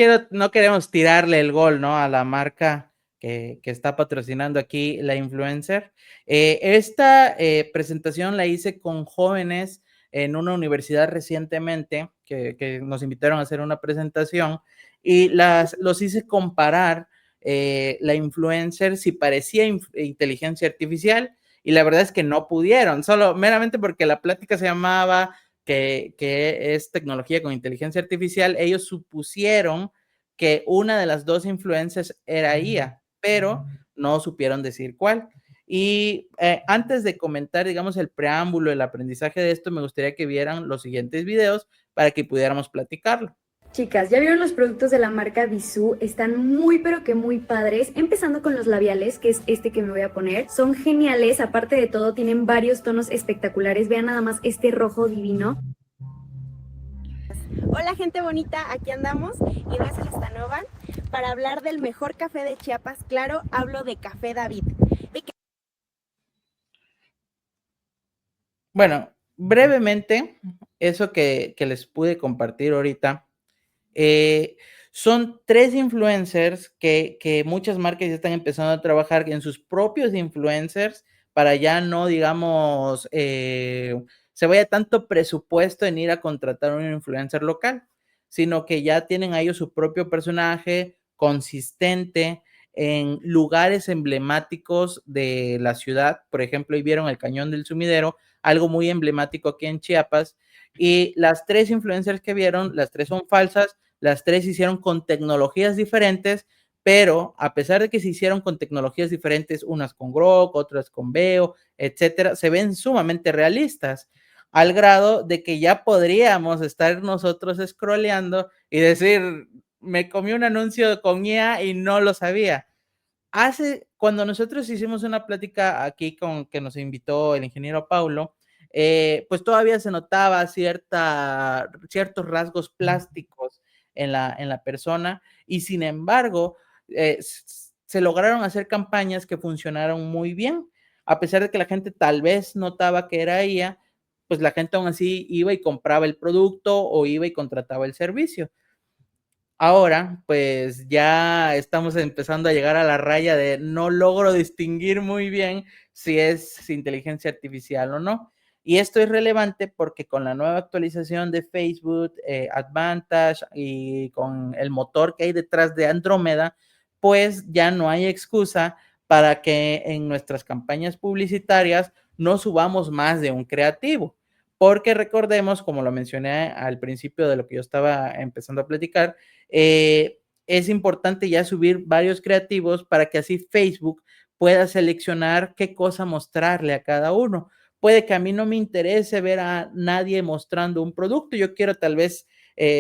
queremos tirarle el gol, ¿no? A la marca que está patrocinando aquí la influencer. Esta presentación la hice con jóvenes en una universidad recientemente que nos invitaron a hacer una presentación y los hice comparar la influencer si parecía inteligencia artificial y la verdad es que no pudieron, solo meramente porque la plática se llamaba que es tecnología con inteligencia artificial. Ellos supusieron que una de las dos influencers era IA, pero no supieron decir cuál. Y antes de comentar, digamos, el preámbulo, el aprendizaje de esto, me gustaría que vieran los siguientes videos para que pudiéramos platicarlo. Chicas, ¿ya vieron los productos de la marca Bisu? Están muy pero que muy padres, empezando con los labiales, que es este que me voy a poner. Son geniales, aparte de todo tienen varios tonos espectaculares. Vean nada más este rojo divino. Hola gente bonita, aquí andamos, Inés Elestanovan, para hablar del mejor café de Chiapas. Claro, hablo de Café David. Bueno, brevemente, eso que les pude compartir ahorita, son 3 influencers que muchas marcas ya están empezando a trabajar en sus propios influencers para ya no, digamos, se vaya tanto presupuesto en ir a contratar a un influencer local, sino que ya tienen a ellos su propio personaje consistente en lugares emblemáticos de la ciudad. Por ejemplo, ahí vieron el Cañón del Sumidero, algo muy emblemático aquí en Chiapas, y las 3 influencers que vieron, las 3 son falsas, las 3 se hicieron con tecnologías diferentes, pero a pesar de que se hicieron con tecnologías diferentes, unas con Grok, otras con Veo, etcétera, se ven sumamente realistas, al grado de que ya podríamos estar nosotros scrolleando y decir, me comí un anuncio con IA y no lo sabía. Cuando nosotros hicimos una plática aquí con que nos invitó el ingeniero Paulo, pues todavía se notaba ciertos rasgos plásticos en la persona, y sin embargo, se lograron hacer campañas que funcionaron muy bien, a pesar de que la gente tal vez notaba que era ella, pues la gente aún así iba y compraba el producto o iba y contrataba el servicio. Ahora, pues ya estamos empezando a llegar a la raya de no logro distinguir muy bien si es inteligencia artificial o no. Y esto es relevante porque con la nueva actualización de Facebook, Advantage, y con el motor que hay detrás de Andrómeda, pues ya no hay excusa para que en nuestras campañas publicitarias no subamos más de un creativo. Porque recordemos, como lo mencioné al principio de lo que yo estaba empezando a platicar, es importante ya subir varios creativos para que así Facebook pueda seleccionar qué cosa mostrarle a cada uno. Puede que a mí no me interese ver a nadie mostrando un producto, yo quiero tal vez,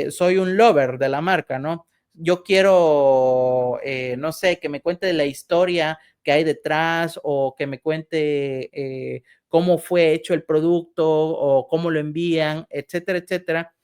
soy un lover de la marca, ¿no? Yo quiero, no sé, que me cuente de la historia que hay detrás, o que me cuente cómo fue hecho el producto o cómo lo envían, etcétera, etcétera.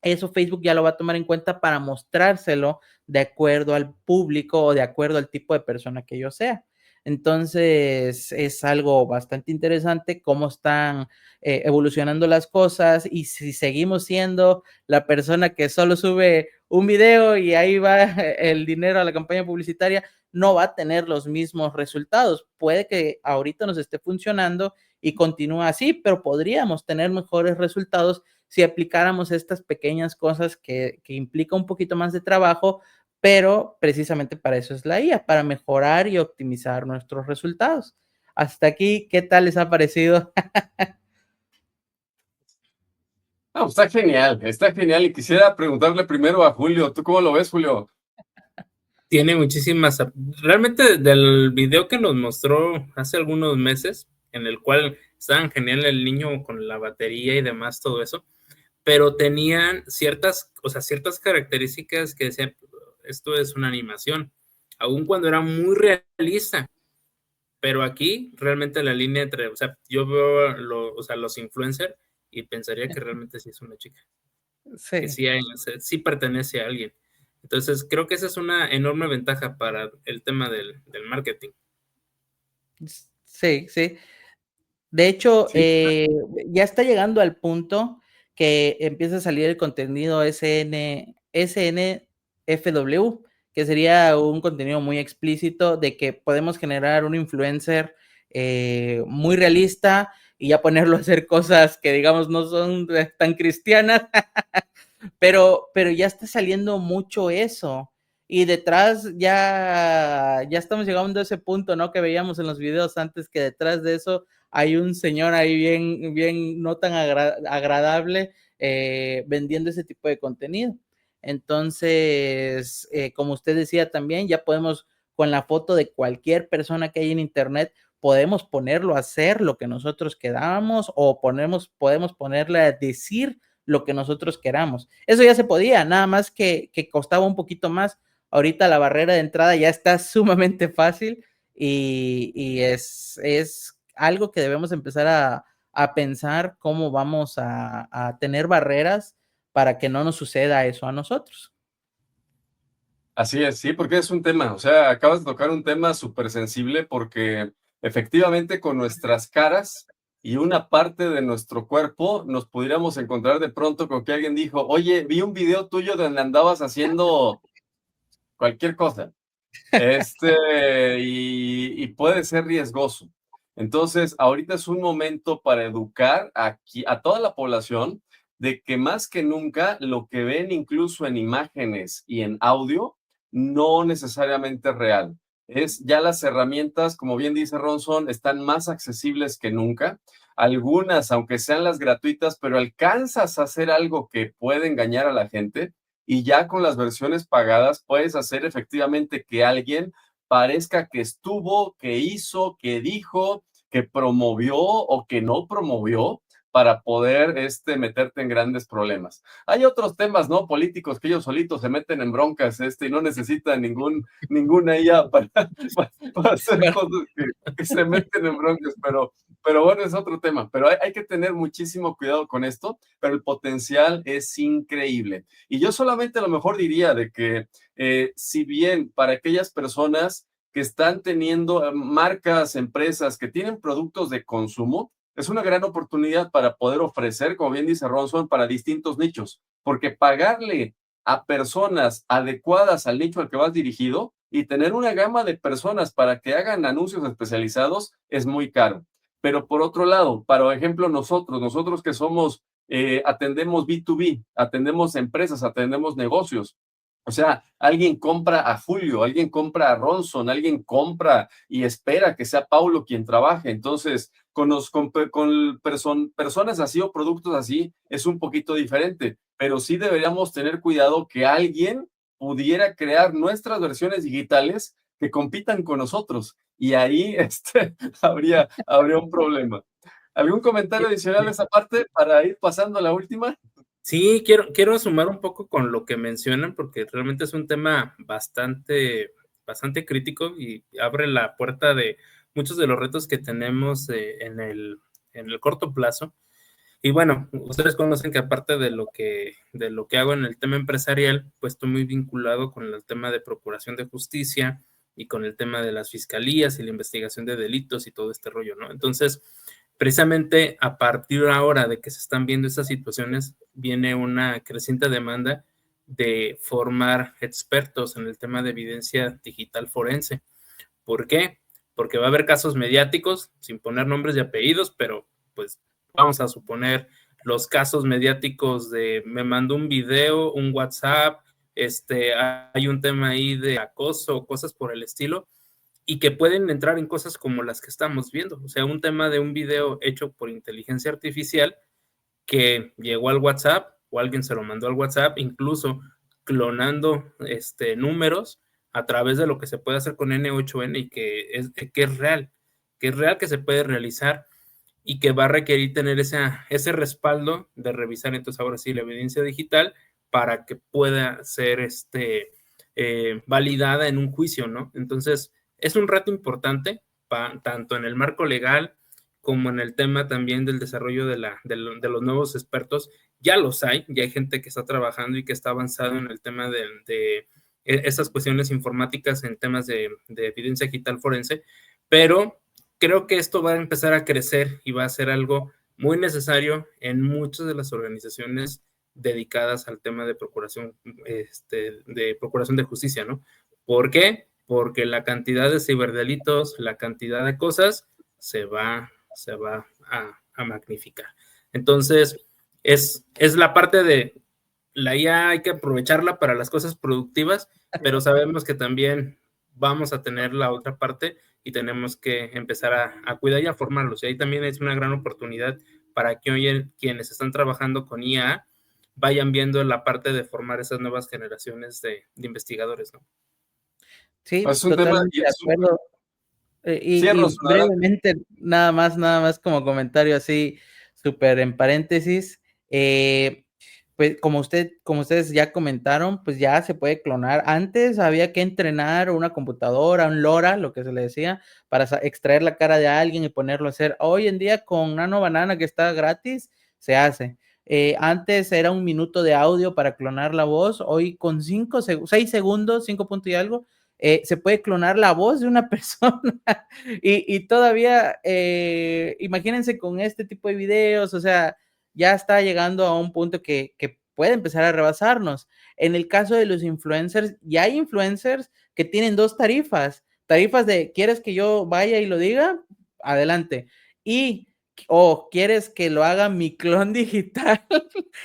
Eso Facebook ya lo va a tomar en cuenta para mostrárselo de acuerdo al público o de acuerdo al tipo de persona que yo sea. Entonces, es algo bastante interesante cómo están evolucionando las cosas, y si seguimos siendo la persona que solo sube un video y ahí va el dinero a la campaña publicitaria, no va a tener los mismos resultados. Puede que ahorita nos esté funcionando y continúe así, pero podríamos tener mejores resultados si aplicáramos estas pequeñas cosas que implica un poquito más de trabajo, pero precisamente para eso es la IA, para mejorar y optimizar nuestros resultados. Hasta aquí, ¿qué tal les ha parecido? No, está genial. Y quisiera preguntarle primero a Julio, ¿tú cómo lo ves, Julio? Tiene muchísimas. Realmente, del video que nos mostró hace algunos meses, en el cual estaban genial el niño con la batería y demás, todo eso, pero tenían ciertas características que decían, esto es una animación, aun cuando era muy realista. Pero aquí realmente la línea entre, o sea, yo veo los influencers y pensaría que realmente sí es una chica, que Sí. sí pertenece a alguien. Entonces, creo que esa es una enorme ventaja para el tema del marketing. Sí, sí. De hecho, Sí, ya está llegando al punto que empieza a salir el contenido SNFW, que sería un contenido muy explícito de que podemos generar un influencer muy realista y ya ponerlo a hacer cosas que, digamos, no son tan cristianas, pero ya está saliendo mucho eso. Y detrás ya estamos llegando a ese punto, ¿no? Que veíamos en los videos antes, que detrás de eso hay un señor ahí bien no tan agradable vendiendo ese tipo de contenido. Entonces, como usted decía también, ya podemos, con la foto de cualquier persona que hay en internet, podemos ponerlo a hacer lo que nosotros queramos, o podemos ponerle a decir lo que nosotros queramos. Eso ya se podía, nada más que costaba un poquito más. Ahorita la barrera de entrada ya está sumamente fácil, y es algo que debemos empezar a pensar cómo vamos a tener barreras para que no nos suceda eso a nosotros. así es, sí, porque es un tema, o sea, acabas de tocar un tema súper sensible, porque efectivamente con nuestras caras y una parte de nuestro cuerpo nos pudiéramos encontrar de pronto con que alguien dijo, oye, vi un video tuyo donde andabas haciendo cualquier cosa, y puede ser riesgoso. Entonces, ahorita es un momento para educar aquí a toda la población de que más que nunca lo que ven incluso en imágenes y en audio no necesariamente es real. Es ya las herramientas, como bien dice Ronson, están más accesibles que nunca. Algunas, aunque sean las gratuitas, pero alcanzas a hacer algo que puede engañar a la gente y ya con las versiones pagadas puedes hacer efectivamente que alguien parezca que estuvo, que hizo, que dijo, que promovió o que no promovió para poder meterte en grandes problemas. Hay otros temas, ¿no? Políticos que ellos solitos se meten en broncas, y no necesitan ninguna IA para hacer cosas que se meten en broncas, pero bueno, es otro tema. Pero hay que tener muchísimo cuidado con esto, pero el potencial es increíble. Y yo solamente a lo mejor diría de que si bien para aquellas personas que están teniendo marcas, empresas que tienen productos de consumo, es una gran oportunidad para poder ofrecer, como bien dice Ronson, para distintos nichos, porque pagarle a personas adecuadas al nicho al que vas dirigido y tener una gama de personas para que hagan anuncios especializados es muy caro. Pero por otro lado, para ejemplo, nosotros que somos, atendemos B2B, atendemos empresas, atendemos negocios. O sea, alguien compra a Julio, alguien compra a Ronson, alguien compra y espera que sea Paulo quien trabaje. Entonces, personas así o productos así es un poquito diferente, pero sí deberíamos tener cuidado que alguien pudiera crear nuestras versiones digitales que compitan con nosotros y ahí habría un problema. ¿Algún comentario adicional a esa parte para ir pasando a la última? Sí, quiero sumar un poco con lo que mencionan, porque realmente es un tema bastante crítico y abre la puerta de muchos de los retos que tenemos en el corto plazo. Y bueno, ustedes conocen que aparte de lo que hago en el tema empresarial, pues estoy muy vinculado con el tema de procuración de justicia y con el tema de las fiscalías y la investigación de delitos y todo este rollo, ¿no? Entonces, precisamente a partir ahora de que se están viendo estas situaciones, viene una creciente demanda de formar expertos en el tema de evidencia digital forense. ¿Por qué? Porque va a haber casos mediáticos, sin poner nombres y apellidos, pero pues vamos a suponer los casos mediáticos de me mandó un video, un WhatsApp, hay un tema ahí de acoso, cosas por el estilo, y que pueden entrar en cosas como las que estamos viendo. O sea, un tema de un video hecho por inteligencia artificial que llegó al WhatsApp o alguien se lo mandó al WhatsApp, incluso clonando números a través de lo que se puede hacer con N8N y que es real, que se puede realizar y que va a requerir tener ese respaldo de revisar entonces ahora sí la evidencia digital para que pueda ser validada en un juicio, ¿no? Entonces, es un reto importante, tanto en el marco legal como en el tema también del desarrollo de los nuevos expertos. Ya los hay, ya hay gente que está trabajando y que está avanzado en el tema de esas cuestiones informáticas en temas de evidencia digital forense, pero creo que esto va a empezar a crecer y va a ser algo muy necesario en muchas de las organizaciones dedicadas al tema de procuración de justicia, ¿no? ¿Por qué? Porque la cantidad de ciberdelitos, la cantidad de cosas se va a magnificar. Entonces, es la parte de la IA, hay que aprovecharla para las cosas productivas, pero sabemos que también vamos a tener la otra parte y tenemos que empezar a cuidar y a formarlos. Y ahí también es una gran oportunidad para que hoy quienes están trabajando con IA vayan viendo la parte de formar esas nuevas generaciones de investigadores, ¿no? Sí, Es un tema totalmente de acuerdo. Y brevemente, nada más como comentario así, súper en paréntesis, pues como ustedes ya comentaron, pues ya se puede clonar. Antes había que entrenar una computadora, un LoRa, lo que se le decía, para extraer la cara de alguien y ponerlo a hacer. Hoy en día con Nano Banana, que está gratis, se hace. Antes era 1 minuto de audio para clonar la voz, hoy con 6 segundos, 5 puntos y algo, se puede clonar la voz de una persona y todavía, imagínense con este tipo de videos, o sea, ya está llegando a un punto que puede empezar a rebasarnos. En el caso de los influencers, ya hay influencers que tienen 2 tarifas de, ¿quieres que yo vaya y lo diga? adelante. O quieres que lo haga mi clon digital,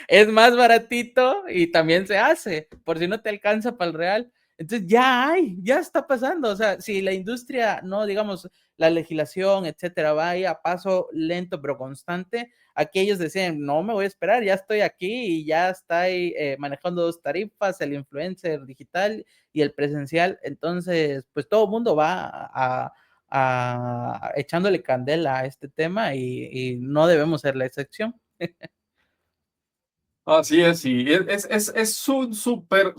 es más baratito y también se hace, por si no te alcanza para el real. Entonces ya está pasando. O sea, si la industria, no, digamos, la legislación, etcétera, va ahí a paso lento pero constante, aquí ellos decían, no me voy a esperar, ya estoy aquí y ya está ahí manejando 2 tarifas, el influencer digital y el presencial. Entonces, pues todo el mundo va echándole candela a este tema y no debemos ser la excepción. Así es, y es un súper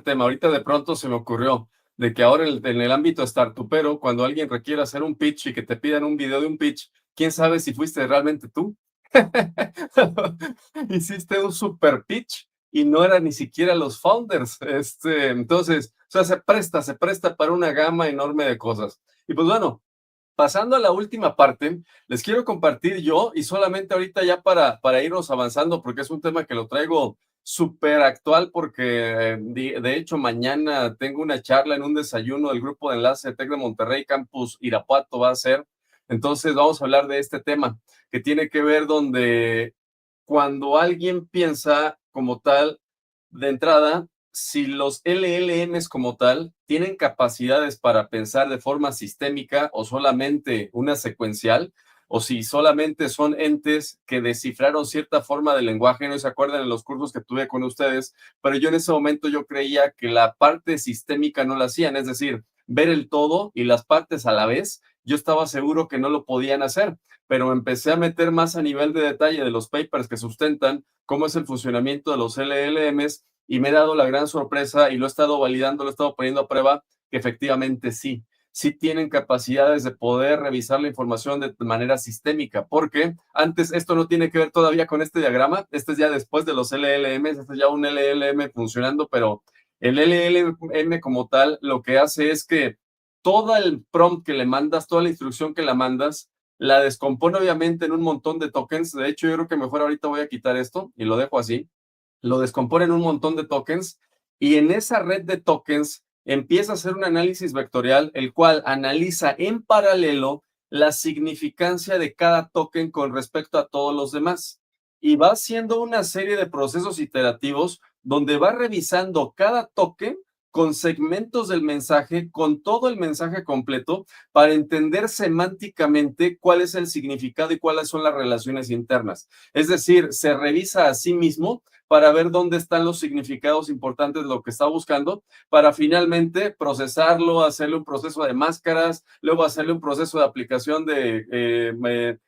tema. Ahorita de pronto se me ocurrió de que ahora en el ámbito startupero, cuando alguien requiere hacer un pitch y que te pidan un video de un pitch, ¿quién sabe si fuiste realmente tú? Hiciste un super pitch y no eran ni siquiera los founders. Entonces, o sea, se presta para una gama enorme de cosas. Y pues bueno, pasando a la última parte, les quiero compartir yo, y solamente ahorita ya para irnos avanzando, porque es un tema que lo traigo súper actual, porque de hecho mañana tengo una charla en un desayuno del grupo de enlace de TEC de Monterrey, Campus Irapuato va a ser. Entonces vamos a hablar de este tema, que tiene que ver donde cuando alguien piensa como tal, de entrada, si los LLMs como tal tienen capacidades para pensar de forma sistémica o solamente una secuencial, o si solamente son entes que descifraron cierta forma de lenguaje. No se acuerdan en los cursos que tuve con ustedes, pero yo en ese momento yo creía que la parte sistémica no la hacían, es decir, ver el todo y las partes a la vez. Yo estaba seguro que no lo podían hacer, pero empecé a meter más a nivel de detalle de los papers que sustentan cómo es el funcionamiento de los LLMs y me he dado la gran sorpresa y lo he estado validando, lo he estado poniendo a prueba, que efectivamente sí tienen capacidades de poder revisar la información de manera sistémica, porque antes esto no tiene que ver todavía con este diagrama, este es ya después de los LLMs, este es ya un LLM funcionando, pero el LLM como tal lo que hace es que todo el prompt que le mandas, toda la instrucción que la mandas, la descompone obviamente en un montón de tokens. De hecho, yo creo que mejor ahorita voy a quitar esto y lo dejo así. Lo descompone en un montón de tokens y en esa red de tokens empieza a hacer un análisis vectorial, el cual analiza en paralelo la significancia de cada token con respecto a todos los demás. Y va haciendo una serie de procesos iterativos donde va revisando cada token con segmentos del mensaje, con todo el mensaje completo, para entender semánticamente cuál es el significado y cuáles son las relaciones internas. Es decir, se revisa a sí mismo para ver dónde están los significados importantes de lo que está buscando, para finalmente procesarlo, hacerle un proceso de máscaras, luego hacerle un proceso de aplicación de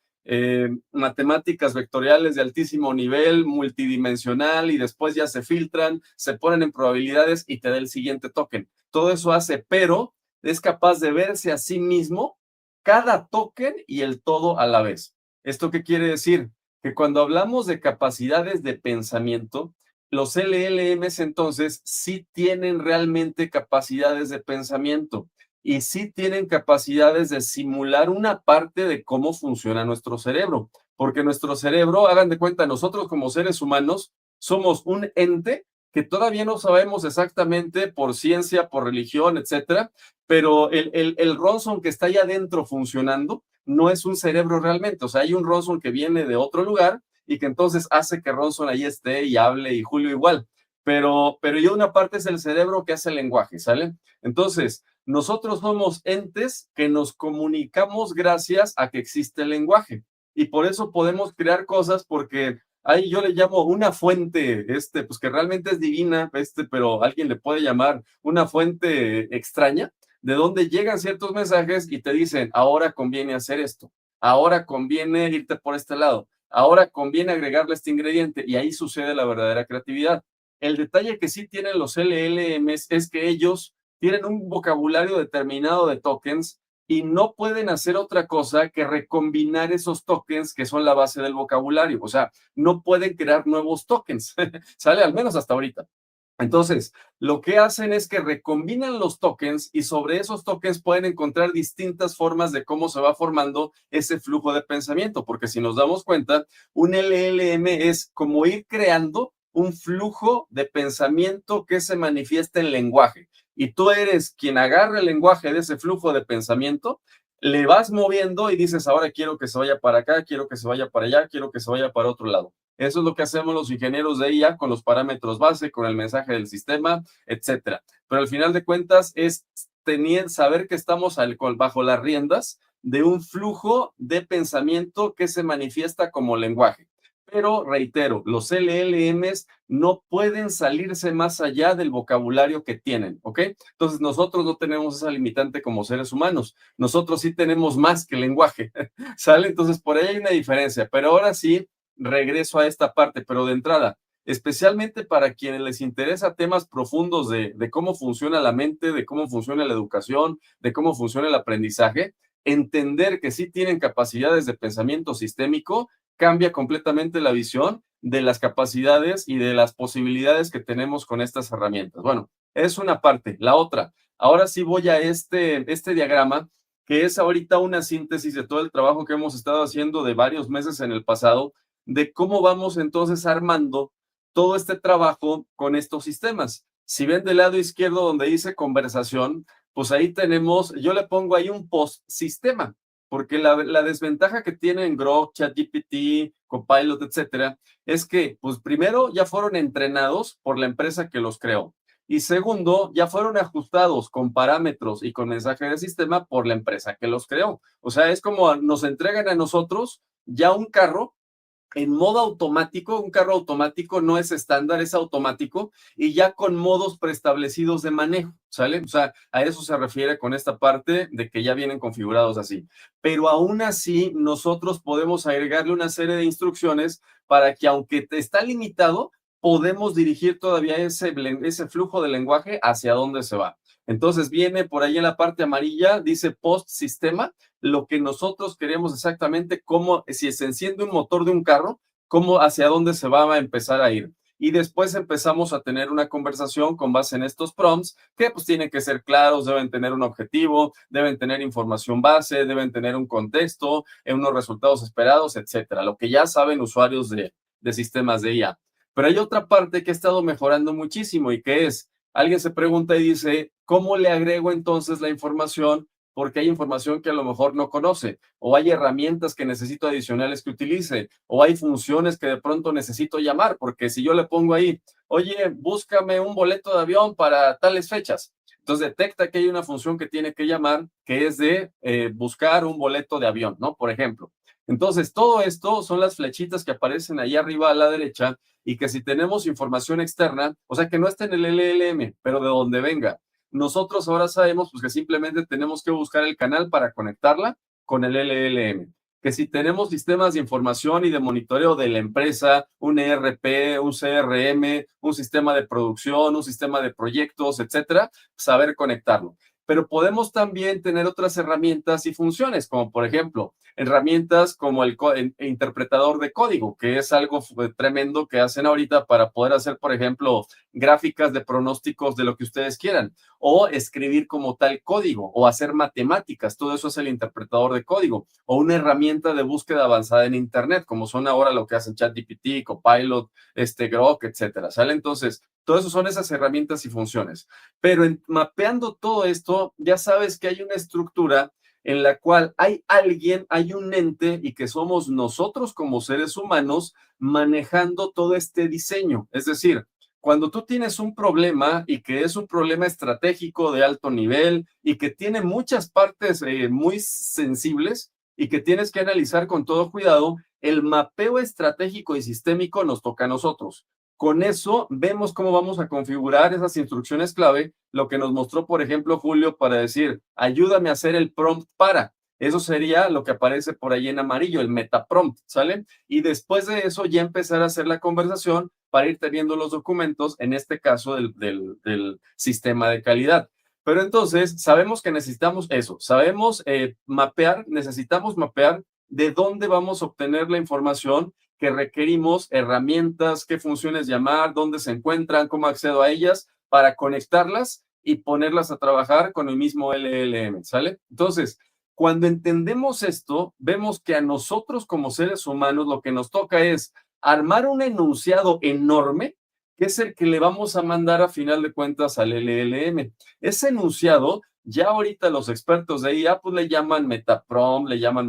matemáticas vectoriales de altísimo nivel, multidimensional, y después ya se filtran, se ponen en probabilidades y te da el siguiente token. Todo eso hace, pero es capaz de verse a sí mismo cada token y el todo a la vez. ¿Esto qué quiere decir? Que cuando hablamos de capacidades de pensamiento, los LLMs entonces sí tienen realmente capacidades de pensamiento y sí tienen capacidades de simular una parte de cómo funciona nuestro cerebro, porque nuestro cerebro, hagan de cuenta, nosotros como seres humanos somos un ente que todavía no sabemos exactamente por ciencia, por religión, etcétera, pero el Ronson que está allá adentro funcionando no es un cerebro realmente. O sea, hay un Ronson que viene de otro lugar y que entonces hace que Ronson ahí esté y hable, y Julio igual, pero ya una parte es el cerebro que hace el lenguaje, ¿sale? Entonces, nosotros somos entes que nos comunicamos gracias a que existe el lenguaje, y por eso podemos crear cosas, porque ahí yo le llamo una fuente, pues que realmente es divina, pero alguien le puede llamar una fuente extraña, de donde llegan ciertos mensajes y te dicen, ahora conviene hacer esto, ahora conviene irte por este lado, ahora conviene agregarle este ingrediente, y ahí sucede la verdadera creatividad. El detalle que sí tienen los LLMs es que ellos tienen un vocabulario determinado de tokens y no pueden hacer otra cosa que recombinar esos tokens que son la base del vocabulario. O sea, no pueden crear nuevos tokens, ¿sale? Al menos hasta ahorita. Entonces, lo que hacen es que recombinan los tokens y sobre esos tokens pueden encontrar distintas formas de cómo se va formando ese flujo de pensamiento, porque si nos damos cuenta, un LLM es como ir creando un flujo de pensamiento que se manifiesta en lenguaje, y tú eres quien agarra el lenguaje de ese flujo de pensamiento, le vas moviendo y dices, ahora quiero que se vaya para acá, quiero que se vaya para allá, quiero que se vaya para otro lado. Eso es lo que hacemos los ingenieros de IA con los parámetros base, con el mensaje del sistema, etcétera. Pero al final de cuentas es saber que estamos bajo las riendas de un flujo de pensamiento que se manifiesta como lenguaje. Pero reitero, los LLMs no pueden salirse más allá del vocabulario que tienen, ¿ok? Entonces nosotros no tenemos esa limitante como seres humanos. Nosotros sí tenemos más que lenguaje, ¿sale? Entonces por ahí hay una diferencia. Pero ahora sí, regreso a esta parte, pero de entrada, especialmente para quienes les interesa temas profundos de cómo funciona la mente, de cómo funciona la educación, de cómo funciona el aprendizaje, entender que sí tienen capacidades de pensamiento sistémico cambia completamente la visión de las capacidades y de las posibilidades que tenemos con estas herramientas. Bueno, es una parte. La otra, ahora sí voy a este diagrama, que es ahorita una síntesis de todo el trabajo que hemos estado haciendo de varios meses en el pasado, de cómo vamos entonces armando todo este trabajo con estos sistemas. Si ven del lado izquierdo donde dice conversación, pues ahí tenemos, yo le pongo ahí un post-sistema, porque la desventaja que tienen Grok, ChatGPT, Copilot, etcétera, es que, pues primero, ya fueron entrenados por la empresa que los creó. Y segundo, ya fueron ajustados con parámetros y con mensaje de sistema por la empresa que los creó. O sea, es como nos entregan a nosotros ya un carro en modo automático. Un carro automático no es estándar, es automático y ya con modos preestablecidos de manejo, ¿sale? O sea, a eso se refiere con esta parte de que ya vienen configurados así. Pero aún así, nosotros podemos agregarle una serie de instrucciones para que, aunque está limitado, podemos dirigir todavía ese flujo de lenguaje hacia dónde se va. Entonces viene por ahí en la parte amarilla, dice post sistema, lo que nosotros queremos exactamente, cómo, si se enciende un motor de un carro, cómo, hacia dónde se va a empezar a ir. Y después empezamos a tener una conversación con base en estos prompts, que pues tienen que ser claros, deben tener un objetivo, deben tener información base, deben tener un contexto, unos resultados esperados, etcétera. Lo que ya saben usuarios de sistemas de IA. Pero hay otra parte que ha estado mejorando muchísimo y que es, alguien se pregunta y dice, ¿cómo le agrego entonces la información? Porque hay información que a lo mejor no conoce, o hay herramientas que necesito adicionales que utilice, o hay funciones que de pronto necesito llamar, porque si yo le pongo ahí, oye, búscame un boleto de avión para tales fechas, entonces detecta que hay una función que tiene que llamar, que es de buscar un boleto de avión, ¿no? Por ejemplo. Entonces, todo esto son las flechitas que aparecen ahí arriba a la derecha y que si tenemos información externa, o sea, que no está en el LLM, pero de donde venga, nosotros ahora sabemos pues que simplemente tenemos que buscar el canal para conectarla con el LLM. Que si tenemos sistemas de información y de monitoreo de la empresa, un ERP, un CRM, un sistema de producción, un sistema de proyectos, etcétera, saber conectarlo. Pero podemos también tener otras herramientas y funciones, como por ejemplo, herramientas como el interpretador de código, que es algo tremendo que hacen ahorita para poder hacer, por ejemplo, gráficas de pronósticos de lo que ustedes quieran, o escribir como tal código, o hacer matemáticas. Todo eso es el interpretador de código, o una herramienta de búsqueda avanzada en Internet, como son ahora lo que hacen ChatGPT, Copilot, Grok, etcétera, ¿sale? Entonces, todo eso son esas herramientas y funciones. Pero mapeando todo esto, ya sabes que hay una estructura en la cual hay alguien, hay un ente, y que somos nosotros como seres humanos manejando todo este diseño. Es decir, cuando tú tienes un problema y que es un problema estratégico de alto nivel y que tiene muchas partes muy sensibles y que tienes que analizar con todo cuidado, el mapeo estratégico y sistémico nos toca a nosotros. Con eso vemos cómo vamos a configurar esas instrucciones clave, lo que nos mostró, por ejemplo, Julio, para decir, ayúdame a hacer el prompt para. Eso sería lo que aparece por ahí en amarillo, el metaprompt, ¿sale? Y después de eso ya empezar a hacer la conversación para ir teniendo los documentos, en este caso del sistema de calidad. Pero entonces sabemos que necesitamos eso, sabemos mapear, necesitamos mapear de dónde vamos a obtener la información que requerimos, herramientas, qué funciones llamar, dónde se encuentran, cómo accedo a ellas, para conectarlas y ponerlas a trabajar con el mismo LLM, ¿sale? Entonces, cuando entendemos esto, vemos que a nosotros como seres humanos lo que nos toca es armar un enunciado enorme, que es el que le vamos a mandar a final de cuentas al LLM. Ese enunciado Ya ahorita los expertos de IA pues le llaman metaprompt, le llaman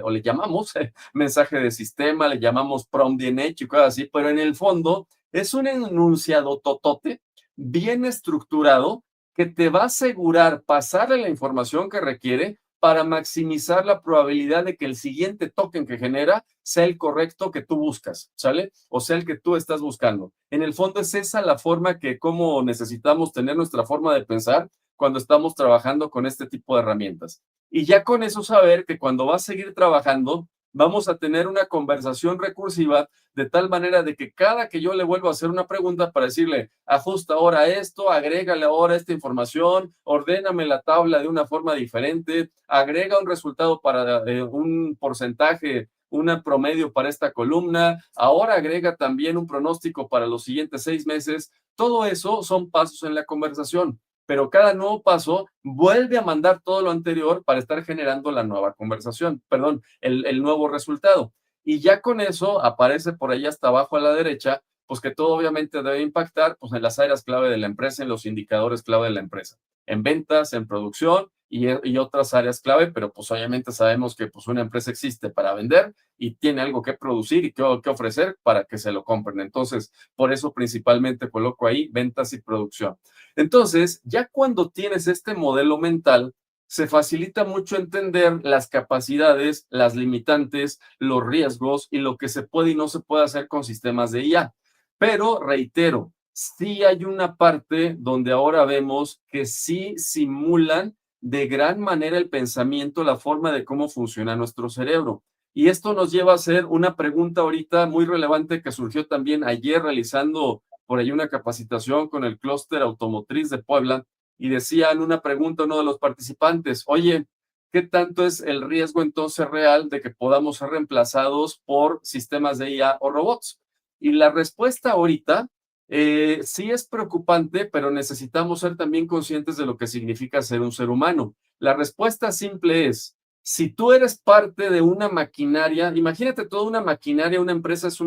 o le llamamos mensaje de sistema, le llamamos prompt bien hecho y cosas así, pero en el fondo es un enunciado totote bien estructurado que te va a asegurar pasarle la información que requiere para maximizar la probabilidad de que el siguiente token que genera sea el correcto que tú buscas, ¿sale? O sea, el que tú estás buscando. En el fondo es esa la forma que como necesitamos tener nuestra forma de pensar cuando estamos trabajando con este tipo de herramientas. Y ya con eso saber que cuando vas a seguir trabajando, vamos a tener una conversación recursiva de tal manera de que cada que yo le vuelvo a hacer una pregunta para decirle, ajusta ahora esto, agrégale ahora esta información, ordéname la tabla de una forma diferente, agrega un resultado para un porcentaje, un promedio para esta columna, ahora agrega también un pronóstico para los siguientes 6 meses. Todo eso son pasos en la conversación, pero cada nuevo paso vuelve a mandar todo lo anterior para estar generando la nueva conversación, perdón, el nuevo resultado. Y ya con eso aparece por ahí hasta abajo a la derecha, pues que todo obviamente debe impactar pues en las áreas clave de la empresa, en los indicadores clave de la empresa, en ventas, en producción y otras áreas clave, pero pues obviamente sabemos que pues una empresa existe para vender y tiene algo que producir y que ofrecer para que se lo compren. Entonces, por eso principalmente coloco ahí ventas y producción. Entonces, ya cuando tienes este modelo mental, se facilita mucho entender las capacidades, las limitantes, los riesgos y lo que se puede y no se puede hacer con sistemas de IA. Pero, reitero, sí hay una parte donde ahora vemos que sí simulan de gran manera el pensamiento, la forma de cómo funciona nuestro cerebro. Y esto nos lleva a hacer una pregunta ahorita muy relevante que surgió también ayer realizando por ahí una capacitación con el clúster automotriz de Puebla y decían una pregunta a uno de los participantes, oye, ¿qué tanto es el riesgo entonces real de que podamos ser reemplazados por sistemas de IA o robots? Y la respuesta ahorita sí es preocupante, pero necesitamos ser también conscientes de lo que significa ser un ser humano. La respuesta simple es, si tú eres parte de una maquinaria, imagínate toda una maquinaria, una empresa es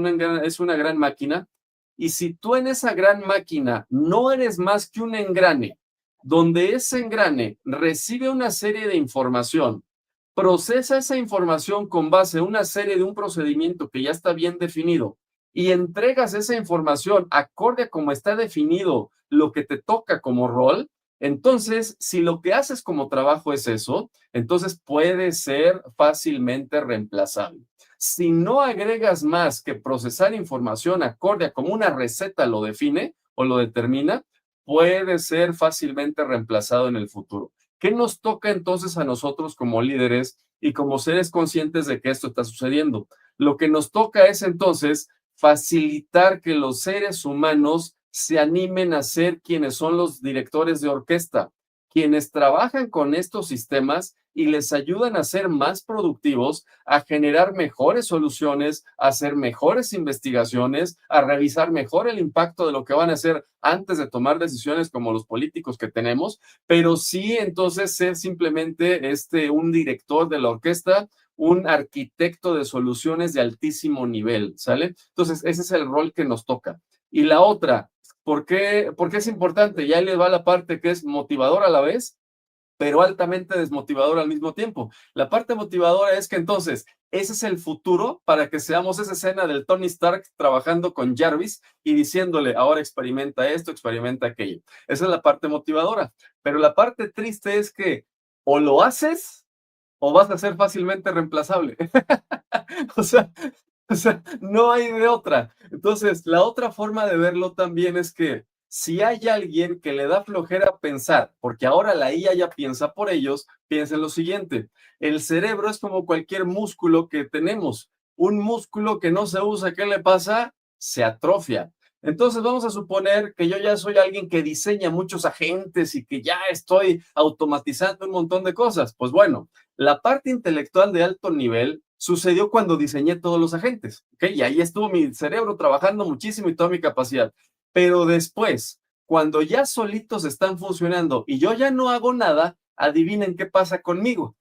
una gran máquina, y si tú en esa gran máquina no eres más que un engrane, donde ese engrane recibe una serie de información, procesa esa información con base a una serie de un procedimiento que ya está bien definido y entregas esa información acorde a cómo está definido lo que te toca como rol, entonces, si lo que haces como trabajo es eso, entonces puede ser fácilmente reemplazable. Si no agregas más que procesar información acorde a como una receta lo define o lo determina, puede ser fácilmente reemplazado en el futuro. ¿Qué nos toca entonces a nosotros como líderes y como seres conscientes de que esto está sucediendo? Lo que nos toca es entonces facilitar que los seres humanos se animen a ser quienes son los directores de orquesta, quienes trabajan con estos sistemas y les ayudan a ser más productivos, a generar mejores soluciones, a hacer mejores investigaciones, a revisar mejor el impacto de lo que van a hacer antes de tomar decisiones como los políticos que tenemos, pero sí entonces ser simplemente un director de la orquesta, un arquitecto de soluciones de altísimo nivel, ¿sale? Entonces, ese es el rol que nos toca. Y la otra, ¿por qué es importante? Ya le va la parte que es motivadora a la vez, pero altamente desmotivadora al mismo tiempo. La parte motivadora es que entonces, ese es el futuro para que seamos esa escena del Tony Stark trabajando con Jarvis y diciéndole, ahora experimenta esto, experimenta aquello. Esa es la parte motivadora. Pero la parte triste es que o lo haces o vas a ser fácilmente reemplazable. o sea, no hay de otra. Entonces, la otra forma de verlo también es que si hay alguien que le da flojera pensar, porque ahora la IA ya piensa por ellos, piensen lo siguiente, el cerebro es como cualquier músculo que tenemos. Un músculo que no se usa, ¿qué le pasa? Se atrofia. Entonces vamos a suponer que yo ya soy alguien que diseña muchos agentes y que ya estoy automatizando un montón de cosas. Pues bueno, la parte intelectual de alto nivel sucedió cuando diseñé todos los agentes, ¿ok? Y ahí estuvo mi cerebro trabajando muchísimo y toda mi capacidad. Pero después, cuando ya solitos están funcionando y yo ya no hago nada, adivinen qué pasa conmigo.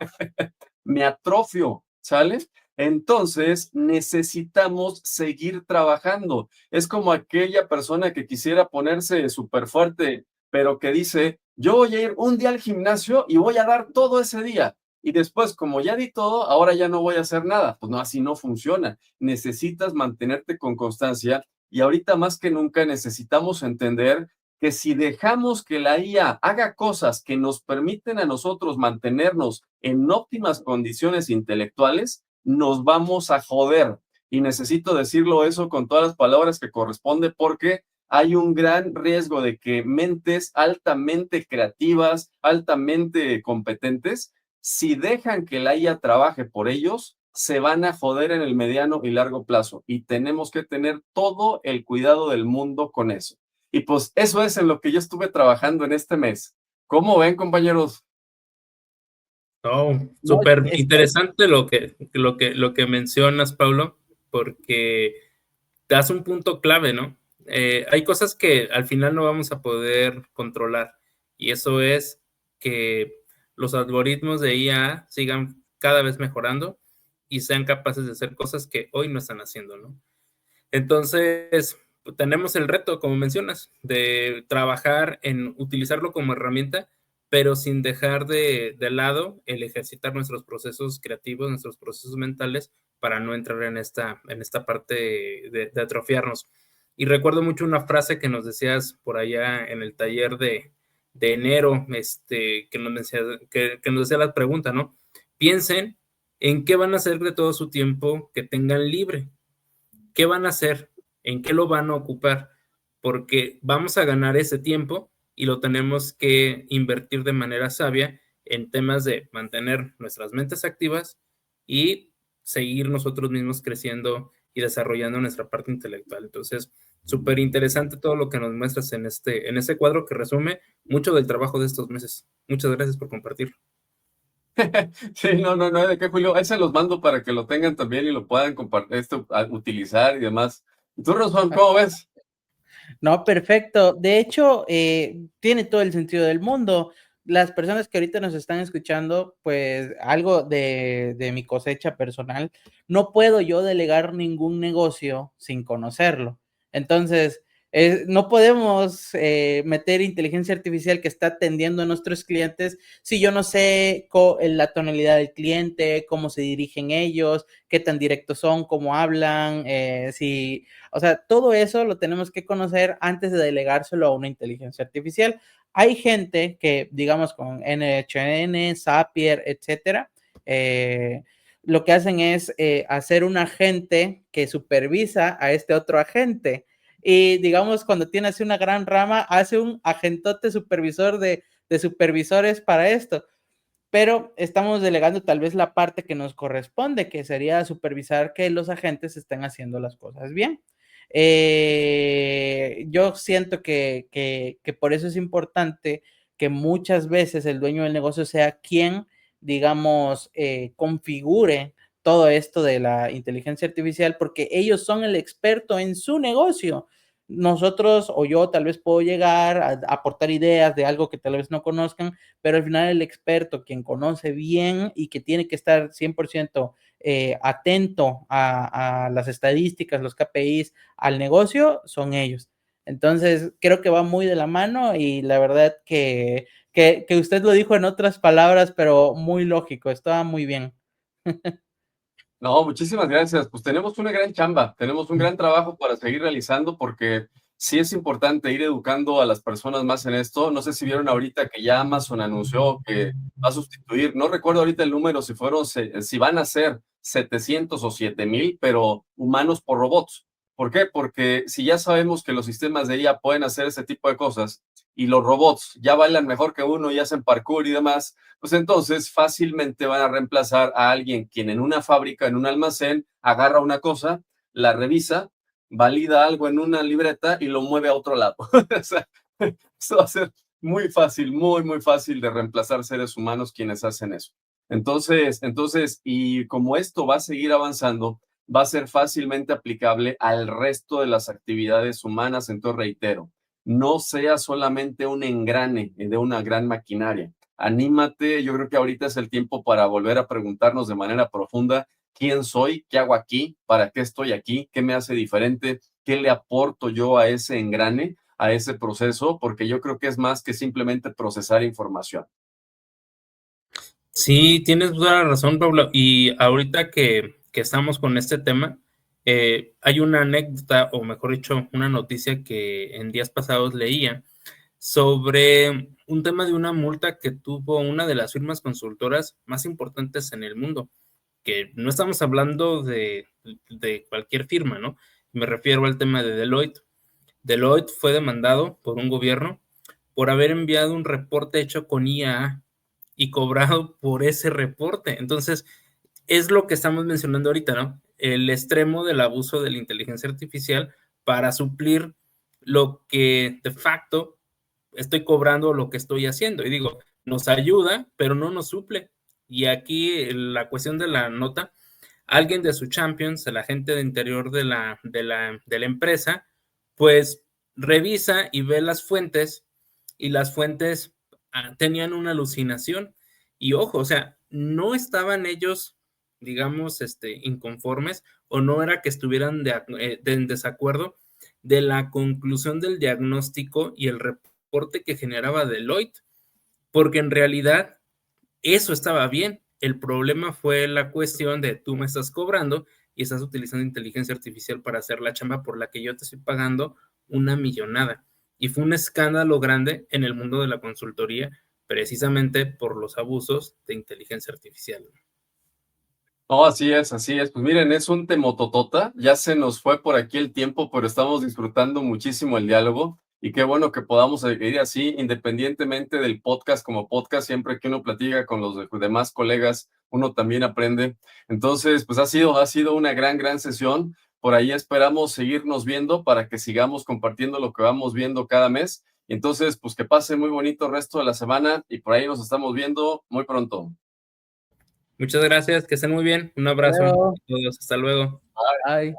Me atrofio, ¿sale? Entonces necesitamos seguir trabajando. Es como aquella persona que quisiera ponerse súper fuerte, pero que dice, yo voy a ir un día al gimnasio y voy a dar todo ese día. Y después, como ya di todo, ahora ya no voy a hacer nada. Pues no, así no funciona. Necesitas mantenerte con constancia y ahorita más que nunca necesitamos entender que si dejamos que la IA haga cosas que nos permiten a nosotros mantenernos en óptimas condiciones intelectuales, nos vamos a joder. Y necesito decirlo eso con todas las palabras que corresponde porque hay un gran riesgo de que mentes altamente creativas, altamente competentes, si dejan que la IA trabaje por ellos, se van a joder en el mediano y largo plazo. Y tenemos que tener todo el cuidado del mundo con eso. Y pues eso es en lo que yo estuve trabajando en este mes. ¿Cómo ven, compañeros? No, No, súper interesante lo que mencionas, Pablo, porque te das un punto clave, ¿no? Hay cosas que al final no vamos a poder controlar y eso es que los algoritmos de IA sigan cada vez mejorando y sean capaces de hacer cosas que hoy no están haciendo, ¿no? Entonces, tenemos el reto, como mencionas, de trabajar en utilizarlo como herramienta, pero sin dejar de lado el ejercitar nuestros procesos creativos, nuestros procesos mentales, para no entrar en esta parte de atrofiarnos. Y recuerdo mucho una frase que nos decías por allá en el taller de enero, que nos decía la pregunta, ¿no? Piensen en qué van a hacer de todo su tiempo que tengan libre. ¿Qué van a hacer? ¿En qué lo van a ocupar? Porque vamos a ganar ese tiempo y lo tenemos que invertir de manera sabia en temas de mantener nuestras mentes activas y seguir nosotros mismos creciendo y desarrollando nuestra parte intelectual. Entonces, súper interesante todo lo que nos muestras en este cuadro que resume mucho del trabajo de estos meses. Muchas gracias por compartir. Sí, no hay de qué, Julio. Ahí se los mando para que lo tengan también y lo puedan compartir, utilizar y demás. ¿Y tú, Rosman, cómo ves? No, perfecto. De hecho, tiene todo el sentido del mundo. Las personas que ahorita nos están escuchando, pues algo de mi cosecha personal, no puedo yo delegar ningún negocio sin conocerlo. Entonces, no podemos meter inteligencia artificial que está atendiendo a nuestros clientes si yo no sé la tonalidad del cliente, cómo se dirigen ellos, qué tan directos son, cómo hablan, o sea, todo eso lo tenemos que conocer antes de delegárselo a una inteligencia artificial. Hay gente que, digamos, con NHN, Zapier, etcétera, lo que hacen es hacer un agente que supervisa a este otro agente. Y, digamos, cuando tiene así una gran rama, hace un agentote supervisor de supervisores para esto. Pero estamos delegando tal vez la parte que nos corresponde, que sería supervisar que los agentes estén haciendo las cosas bien. Yo siento que por eso es importante que muchas veces el dueño del negocio sea quien, digamos, configure todo esto de la inteligencia artificial, porque ellos son el experto en su negocio. Nosotros o yo tal vez puedo llegar a aportar ideas de algo que tal vez no conozcan, pero al final el experto, quien conoce bien y que tiene que estar 100% atento a las estadísticas, los KPIs, al negocio, son ellos. Entonces, creo que va muy de la mano y la verdad que usted lo dijo en otras palabras, pero muy lógico, estaba muy bien. No, muchísimas gracias. Pues tenemos una gran chamba, tenemos un gran trabajo para seguir realizando porque sí es importante ir educando a las personas más en esto. No sé si vieron ahorita que ya Amazon anunció que va a sustituir, no recuerdo ahorita el número, si van a ser 700 o 7,000, pero humanos por robots. ¿Por qué? Porque si ya sabemos que los sistemas de IA pueden hacer ese tipo de cosas y los robots ya bailan mejor que uno y hacen parkour y demás, pues entonces fácilmente van a reemplazar a alguien quien en una fábrica, en un almacén, agarra una cosa, la revisa, valida algo en una libreta y lo mueve a otro lado. O sea, eso va a ser muy fácil, muy fácil de reemplazar seres humanos quienes hacen eso. Entonces, y como esto va a seguir avanzando, va a ser fácilmente aplicable al resto de las actividades humanas. Entonces, reitero, no sea solamente un engrane de una gran maquinaria. Anímate, yo creo que ahorita es el tiempo para volver a preguntarnos de manera profunda quién soy, qué hago aquí, para qué estoy aquí, qué me hace diferente, qué le aporto yo a ese engrane, a ese proceso, porque yo creo que es más que simplemente procesar información. Sí, tienes toda la razón, Pablo. Y ahorita que estamos con este tema, hay una anécdota, o mejor dicho, una noticia que en días pasados leía sobre un tema de una multa que tuvo una de las firmas consultoras más importantes en el mundo, que no estamos hablando de cualquier firma, ¿no? Me refiero al tema de Deloitte. Deloitte fue demandado por un gobierno por haber enviado un reporte hecho con IA y cobrado por ese reporte. Entonces, es lo que estamos mencionando ahorita, ¿no? El extremo del abuso de la inteligencia artificial para suplir lo que de facto estoy cobrando, lo que estoy haciendo. Y digo, nos ayuda, pero no nos suple. Y aquí la cuestión de la nota, alguien de su Champions, el agente de interior de la empresa, pues revisa y ve las fuentes, y las fuentes tenían una alucinación. Y ojo, o sea, no estaban ellos, digamos, inconformes, o no era que estuvieran en desacuerdo de la conclusión del diagnóstico y el reporte que generaba Deloitte, porque en realidad eso estaba bien. El problema fue la cuestión de tú me estás cobrando y estás utilizando inteligencia artificial para hacer la chamba por la que yo te estoy pagando una millonada. Y fue un escándalo grande en el mundo de la consultoría, precisamente por los abusos de inteligencia artificial. No, así es, así es. Pues miren, es un temototota. Ya se nos fue por aquí el tiempo, pero estamos disfrutando muchísimo el diálogo. Y qué bueno que podamos seguir así, independientemente del podcast como podcast, siempre que uno platica con los demás colegas, uno también aprende. Entonces, pues ha sido una gran sesión. Por ahí esperamos seguirnos viendo para que sigamos compartiendo lo que vamos viendo cada mes. Y entonces, pues que pase muy bonito el resto de la semana y por ahí nos estamos viendo muy pronto. Muchas gracias, que estén muy bien. Un abrazo a todos. Hasta luego. Bye.